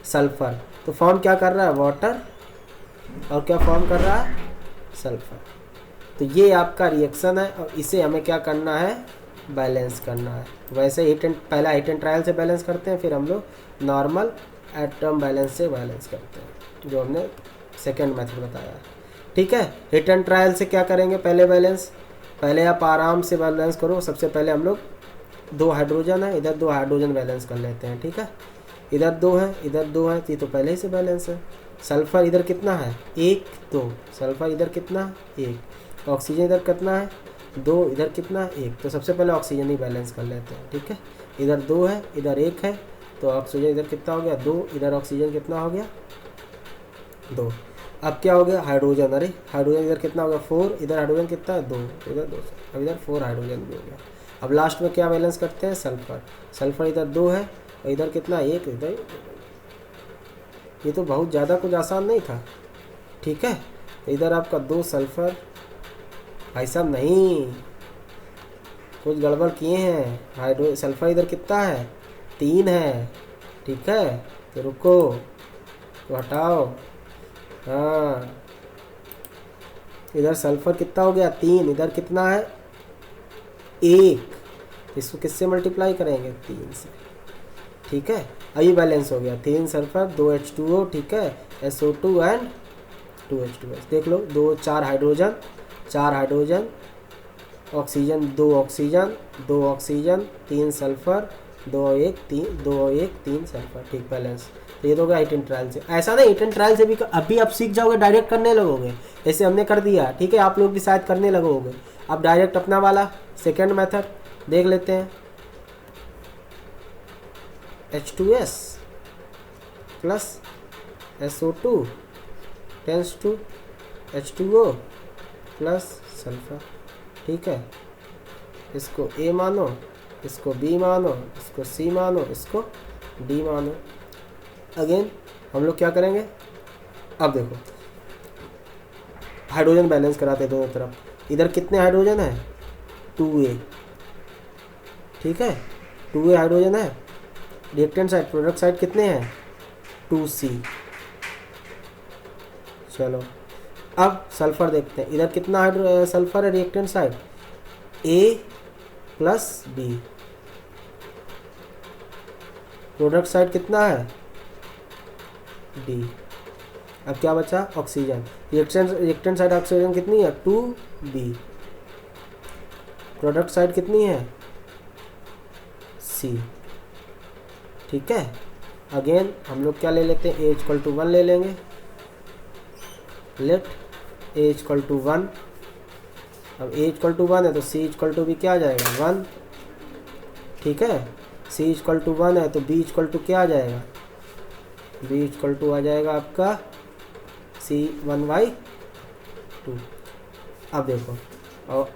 sulphur, तो फॉर्म क्या कर रहा है वाटर, और क्या फॉर्म कर रहा है सल्फर, तो ये आपका रिएक्शन है, और इसे हमें क्या करना है, बैलेंस करना है। वैसे पहला हीट एंड ट्रायल से बैलेंस करते हैं, फिर हम लोग नॉर्मल एटम बैलेंस से बैलेंस करते हैं, जो हमने सेकेंड मेथड बताया है, ठीक है। हीट एंड ट्रायल से क्या करेंगे, पहले बैलेंस, पहले आप आराम से बैलेंस करो, सबसे पहले हम लोग 2 हाइड्रोजन है, इधर 2 हाइड्रोजन बैलेंस कर लेते हैं, ठीक है, इधर 2 है, इधर 2 है, ये तो पहले ही से बैलेंस है। सल्फर इधर कितना है 1 2, सल्फर इधर कितना 1, ऑक्सीजन इधर कितना है 2, इधर कितना 1, तो सबसे पहले ऑक्सीजन ही बैलेंस कर लेते हैं, ठीक है, इधर 2 है, इधर 1 है, तो ऑक्सीजन इधर कितना हो गया 2, इधर ऑक्सीजन कितना हो गया 2। अब क्या हो गया हाइड्रोजन, अरे हाइड्रोजन इधर कितना हो गया 4, इधर हाइड्रोजन कितना है 2, इधर 2, अब इधर 4 हाइड्रोजन भी हो गया। अब लास्ट में क्या बैलेंस करते हैं सल्फर, सल्फर इधर 2 है और इधर कितना 1, इधर, ये तो बहुत ज़्यादा कुछ आसान नहीं था, ठीक है, तो इधर आपका 2 सल्फर, भाई साहब नहीं, कुछ गड़बड़ किए हैं, हाइड्रो सल्फर इधर कितना है 3 है, ठीक है, तो रुको, तो हटाओ, हाँ, इधर सल्फर कितना हो गया 3, इधर कितना है 1, इसको किससे मल्टीप्लाई करेंगे 3 से, ठीक है, अभी बैलेंस हो गया 3 सल्फर 2 H2O, ठीक है, SO2 एंड 2 H2S, देख लो 4 hydrogen, oxygen 2 oxygen 2 oxygen 3 sulphur 2 1 3 sulphur, ठीक, बैलेंस। तो ये तो होगा हीट एंड ट्रायल से। ऐसा नहीं हीट एंड ट्रायल से भी अभी आप सीख जाओगे, डायरेक्ट करने लगोगे, ऐसे हमने कर दिया, ठीक है, आप लोग भी शायद करने लगोगे। अब डायरेक्ट अपना वाला सेकेंड मेथड देख लेते हैं, H2S plus SO2 tends to H2O plus sulphur, ठीक है, इसको A मानो, इसको B मानो, इसको C मानो, इसको D मानो। अगेन हम लोग क्या करेंगे, अब देखो हाइड्रोजन बैलेंस कराते हैं दोनों तरफ। इधर कितने हाइड्रोजन है? 2a, ठीक है, 2a हाइड्रोजन है। रिएक्टेंट साइड, प्रोडक्ट साइड कितने हैं? 2c। चलो अब सल्फर देखते हैं, इधर कितना सल्फर है reactant side? a plus b। Product side कितना है? d। अब क्या बचा? ऑक्सीजन। रिएक्टेंट साइड ऑक्सीजन कितनी है? 2b। प्रोडक्ट साइड कितनी है? c, ठीक है। अगेन हम लोग क्या ले लेते हैं? a = 1 ले लेंगे। Let a = 1। अब a = 1 है तो c = भी क्या आ जाएगा? 1, ठीक है। c = 1 है तो b = क्या आ जाएगा? b = आ जाएगा आपका c 1/2। अब देखो, और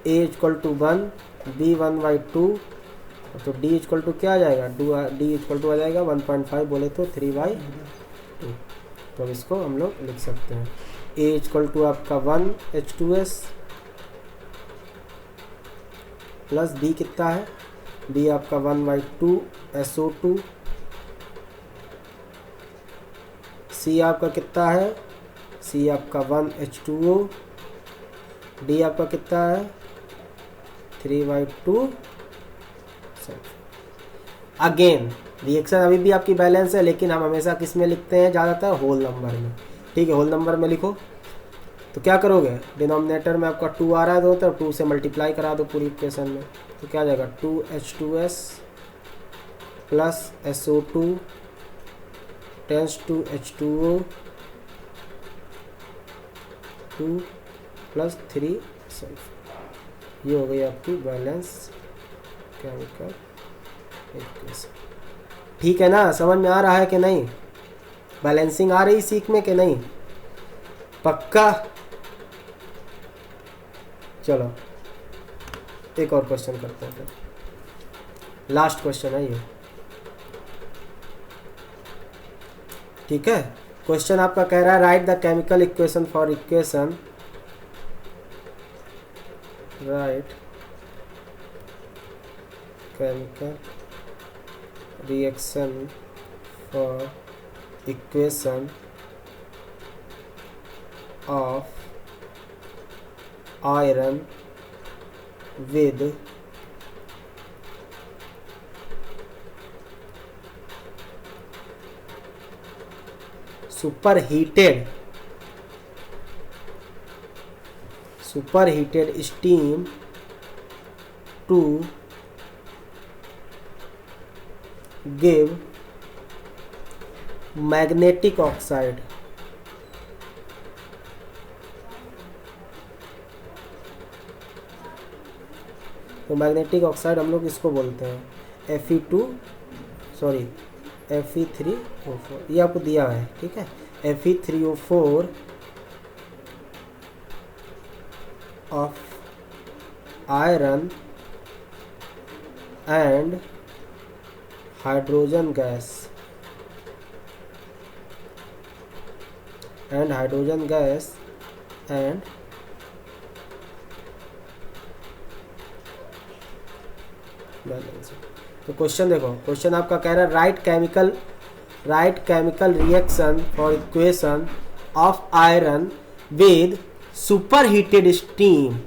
a = 1, b 1/2, तो d = क्या आ जाएगा? d = आ जाएगा 1.5, बोले तो 3/2। तो अब इसको हम लोग लिख सकते हैं। a = आपका 1 H2S प्लस b कितना है? b आपका 1/2 SO2। c आपका कितना है? c आपका 1 H2O। d आपका कितना है? 3/2 सल्फर। अगेन रिएक्शन अभी भी आपकी बैलेंस है, लेकिन हम हमेशा किस में लिखते हैं? ज़्यादातर होल नंबर में, ठीक है। होल नंबर में लिखो तो क्या करोगे? डिनोमिनेटर में आपका 2 आ रहा है दो तरफ, 2 से मल्टीप्लाई करा दो पूरी इक्वेशन में, तो क्या आ जाएगा? 2H2S plus SO2 tends to H2O 2 plus 3 sulphur. ये हो गई आपकी बैलेंस केमिकल इक्वेशन, ठीक है ना? समझ में आ रहा है कि नहीं? बैलेंसिंग आ रही सीख में कि नहीं? पक्का? चलो एक और क्वेश्चन करते हैं, फिर लास्ट क्वेश्चन है ये, ठीक है। क्वेश्चन आपका कह रहा है right the chemical equation for equation, right chemical reaction for equation of iron with superheated steam to give magnetic oxide तो मैग्नेटिक ऑक्साइड हम लोग इसको बोलते हैं Fe3O4, ये आपको दिया है, ठीक है। Fe3O4 of iron and hydrogen gas and balance. तो क्वेश्चन देखो, क्वेश्चन आपका कह रहा है write chemical reaction for equation of iron with superheated steam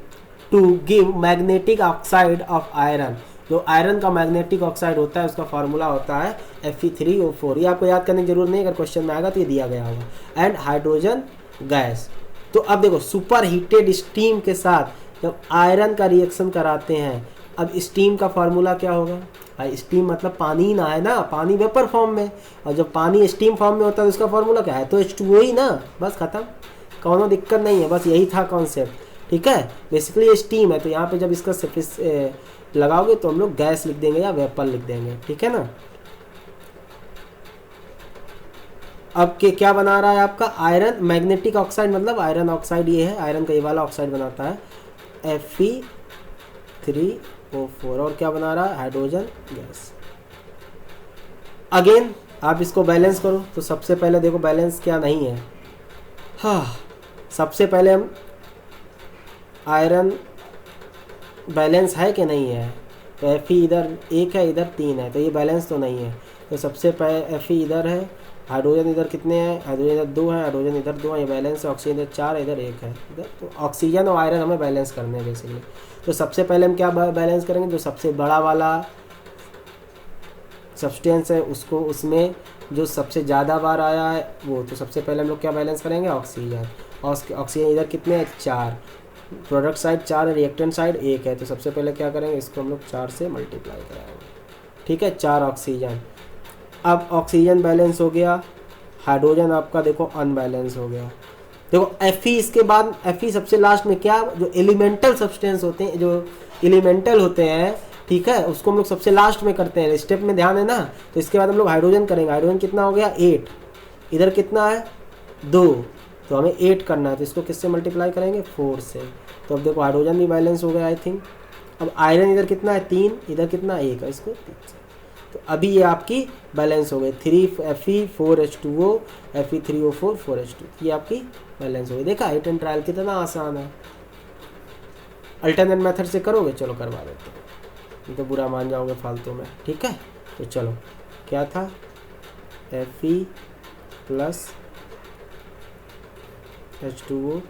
to give magnetic oxide of iron. जो आयरन का मैग्नेटिक ऑक्साइड होता है उसका फार्मूला होता है Fe3O4। ये आपको याद करने की जरूरत नहीं, अगर क्वेश्चन में आएगा तो ये दिया गया होगा। And hydrogen gas. तो अब देखो सुपर हीटेड स्टीम के साथ जब आयरन का रिएक्शन कराते हैं, अब स्टीम का फार्मूला क्या होगा? स्टीम मतलब पानी ना है ना, पानी वेपर फॉर्म में, और जब पानी स्टीम फॉर्म में होता है तो उसका फार्मूला क्या है? तो H2O ही ना, बस खत्म, कोनो दिक्कत नहीं है, बस यही था कॉन्सेप्ट, ठीक है। बेसिकली ये स्टीम है, तो यहाँ पे जब इसका लगाओगे तो हम लोग गैस लिख देंगे या वेपर लिख देंगे, ठीक है ना। अब के क्या बना रहा है आपका? आयरन मैग्नेटिक ऑक्साइड, मतलब आयरन ऑक्साइड ये है, आयरन का ये वाला ऑक्साइड बनाता है Fe3O4, और क्या बना रहा है? Hydrogen gas. अगेन आप इसको बैलेंस करो, तो सबसे पहले देखो बैलेंस क्या नहीं है। हाँ, सबसे पहले हम आयरन बैलेंस है कि नहीं है, तो Fe इधर 1 है, इधर 3 है, तो ये बैलेंस तो नहीं है। तो सबसे पहले Fe इधर है, हाइड्रोजन इधर कितने हैं, हाइड्रोजन इधर 2 है, हाइड्रोजन इधर 2 है, ये बैलेंस है। ऑक्सीजन इधर 4 है, इधर 1 है इधर। तो ऑक्सीजन और आयरन हमें बैलेंस करने हैं बेसिकली। तो सबसे पहले हम क्या बैलेंस करेंगे, जो सबसे बड़ा वाला सब्सटेंस है उसको, उसमें जो सबसे ज़्यादा बार आया है वो, तो सबसे पहले हम लोग क्या बैलेंस करेंगे, ऑक्सीजन। ऑक्सीजन इधर कितने हैं, 4। प्रोडक्ट साइड 4 है, रिएक्टेंट साइड 1 है, तो सबसे पहले क्या करेंगे, इसको हम लोग 4 से मल्टीप्लाई कराएंगे। ठीक है, 4 ऑक्सीजन। अब ऑक्सीजन बैलेंस हो गया, हाइड्रोजन आपका देखो अनबैलेंस हो गया। देखो Fe इसके बाद, Fe सबसे लास्ट में क्या, जो एलिमेंटल सब्सटेंस होते हैं, जो एलिमेंटल होते हैं, ठीक है, उसको हम लोग सबसे लास्ट में करते हैं, स्टेप में ध्यान है ना। तो इसके बाद हम लोग हाइड्रोजन करेंगे। हाइड्रोजन कितना हो गया, 8, इधर कितना है 2, तो हमें 8 करना है, तो इसको किससे मल्टीप्लाई करेंगे, 4 से। तो अब देखो हाइड्रोजन भी बैलेंस हो गया आई थिंक। अब आयरन इधर कितना है 3, इधर कितना 1 है, इसको 3 से। तो अभी ये आपकी बैलेंस हो गई, 3 Fe 4 H2O, Fe 3O4 4H2, ये आपकी बैलेंस हो गई। देखा हिट एंड ट्रायल कितना आसान है। अल्टरनेट मेथड से करोगे, चलो करवा देते हैं, नहीं तो बुरा मान जाओगे फालतू में। ठीक है, तो चलो क्या था, Fe plus H2O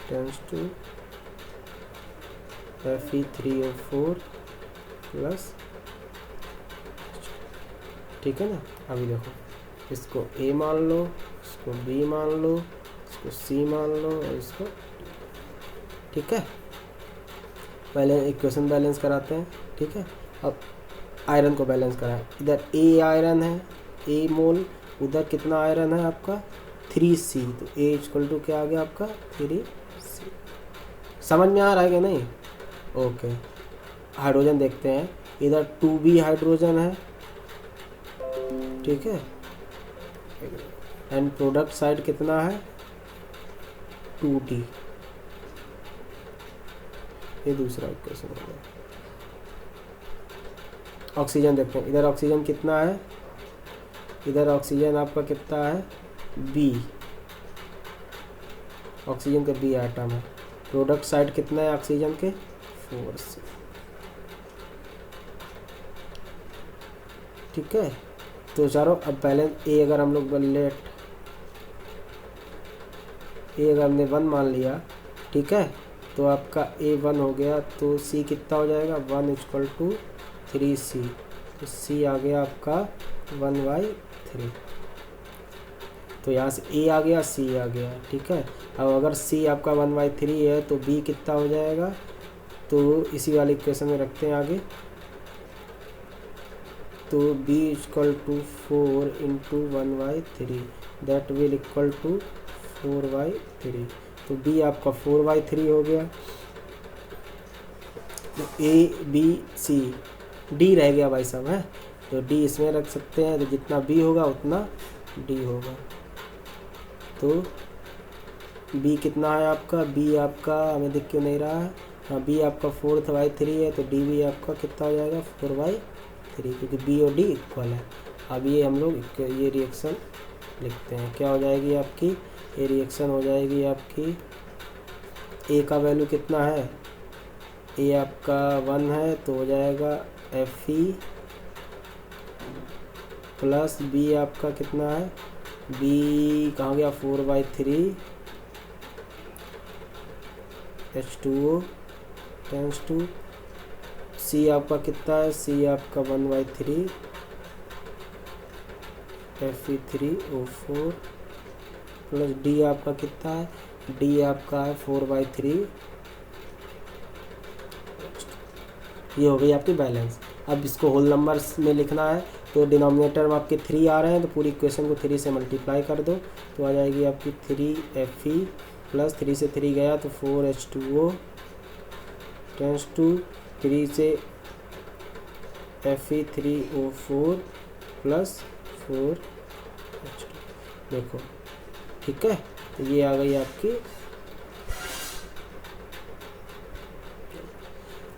tends to Fe 3O4 plus, ठीक है ना। अभी देखो, इसको A मान लो, इसको B मान लो, इसको C मान लो और इसको, ठीक है। पहले इक्वेशन बैलेंस कराते हैं, ठीक है। अब आयरन को बैलेंस कराएं, इधर A आयरन है, A मोल, उधर कितना आयरन है आपका 3C, तो A इक्वल टू क्या आ गया आपका 3C। समझ में आ रहा है कि नहीं, ओके। हाइड्रोजन देखते हैं, इधर 2B हाइड्रोजन है, ठीक है, एंड प्रोडक्ट साइड कितना है 2D, ये दूसरा इक्वेशन हो गया। ऑक्सीजन देखते हैं, इधर ऑक्सीजन कितना है, इधर ऑक्सीजन आपका कितना है B, ऑक्सीजन का B आइटम है। प्रोडक्ट साइड कितना है ऑक्सीजन के 4C, ठीक है। तो चारों, अब पहले A अगर हम लोग लेट A अगर हमने 1 मान लिया, ठीक है, तो आपका A 1 हो गया, तो C कितना हो जाएगा 1 इक्वल टू 3C, तो C आ गया आपका 1/3। तो यहाँ से A आ गया, C आ गया, ठीक है। अब अगर C आपका 1/3 है तो B कितना हो जाएगा, तो इसी वाले इक्वेशन में रखते हैं आगे, तो B equal to 4 into 1/3, that will equal to 4/3, तो B आपका 4/3 हो गया। तो A B C D रह गया भाई साहब, है, तो D इसमें रख सकते हैं, तो जितना B होगा उतना D होगा। तो B कितना है आपका, B आपका हमें दिख क्यों नहीं रहा है, हाँ B आपका 4/3 है, तो D भी आपका कितना हो जाएगा 4/3, क्योंकि B और D इक्वल है। अब ये हम लोग ये रिएक्शन लिखते हैं, क्या हो जाएगी आपकी, ये रिएक्शन हो जाएगी आपकी, A का वैल्यू कितना है, A आपका 1 है, तो हो जाएगा Fe प्लस B आपका कितना है, B कहाँ गया 4/3 H2O टेंस टू, C आपका कितना है, C आपका 1/3 Fe3O4 प्लस D आपका कितना है, D आपका है 4/3, ये हो गई आपकी बैलेंस। अब इसको होल नंबर्स में लिखना है, तो डिनोमिनेटर में आपके 3 आ रहे हैं, तो पूरी इक्वेशन को 3 से मल्टीप्लाई कर दो, तो आ जाएगी आपकी 3Fe प्लस 3 से 3 गया तो 4H2O टेंस टू 3 से Fe3O4 प्लस 4H2, देखो, ठीक है। तो ये आ गई आपकी,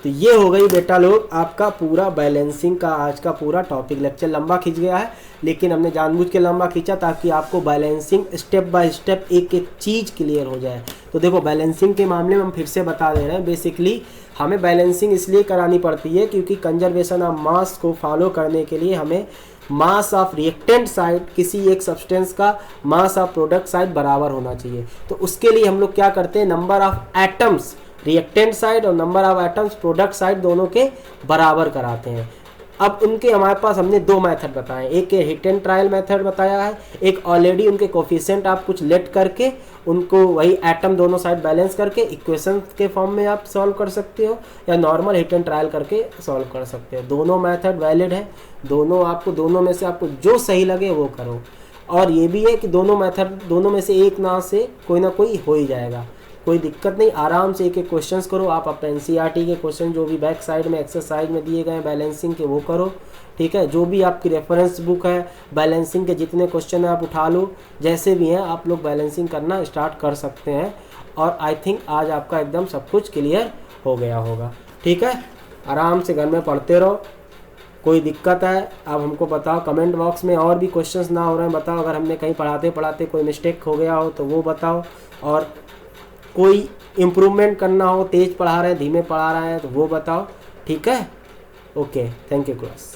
तो ये हो गई बेटा लोग आपका पूरा बैलेंसिंग का आज का पूरा टॉपिक। लेक्चर लंबा खींच गया है, लेकिन हमने जानबूझ के लंबा खींचा ताकि आपको बैलेंसिंग स्टेप बाय स्टेप एक एक चीज़ क्लियर हो जाए। तो देखो बैलेंसिंग के मामले में हम फिर से बता दे रहे हैं, बेसिकली हमें बैलेंसिंग इसलिए करानी पड़ती है क्योंकि कंजर्वेशन ऑफ मास को फॉलो करने के लिए हमें मास ऑफ रिएक्टेंट साइड किसी एक सब्सटेंस का मास ऑफ प्रोडक्ट साइड बराबर होना चाहिए। तो उसके लिए हम लोग क्या करते हैं, number of atoms reactant side और number of atoms product side दोनों के बराबर कराते हैं। अब उनके हमारे पास हमने दो मेथड बताए, एक हिट एंड ट्रायल मेथड बताया है, एक ऑलरेडी उनके कोफिशिएंट आप कुछ लेट करके उनको वही एटम दोनों साइड बैलेंस करके इक्वेशन के फॉर्म में आप सॉल्व कर सकते हो, या नॉर्मल हिट एंड ट्रायल करके सॉल्व कर सकते हो। दोनों मेथड वैलिड है, दोनों में से आपको जो सही लगे वो करो। और ये भी है कि दोनों मेथड दोनों में से एक ना से कोई ना कोई हो ही जाएगा, कोई दिक्कत नहीं। आराम से एक एक क्वेश्चंस करो आप अपने एनसीईआरटी के क्वेश्चन जो भी बैक साइड में एक्सरसाइज में दिए गए हैं बैलेंसिंग के वो करो, ठीक है। जो भी आपकी रेफरेंस बुक है बैलेंसिंग के जितने क्वेश्चन है आप उठा लो, जैसे भी हैं आप लोग बैलेंसिंग करना स्टार्ट कर सकते हैं। और आई थिंक आज आपका एकदम सब कुछ क्लियर हो गया होगा, ठीक है। आराम से घर में पढ़ते रहो, कोई दिक्कत है आप हमको बताओ कमेंट बॉक्स में, और भी क्वेश्चंस ना हो रहे हैं बताओ, अगर हमने कहीं पढ़ाते पढ़ाते कोई मिस्टेक हो गया हो तो वो बताओ, और कोई इम्प्रूवमेंट करना हो, तेज़ पढ़ा रहे हैं धीमे पढ़ा रहे हैं तो वो बताओ, ठीक है। Okay, thank you class.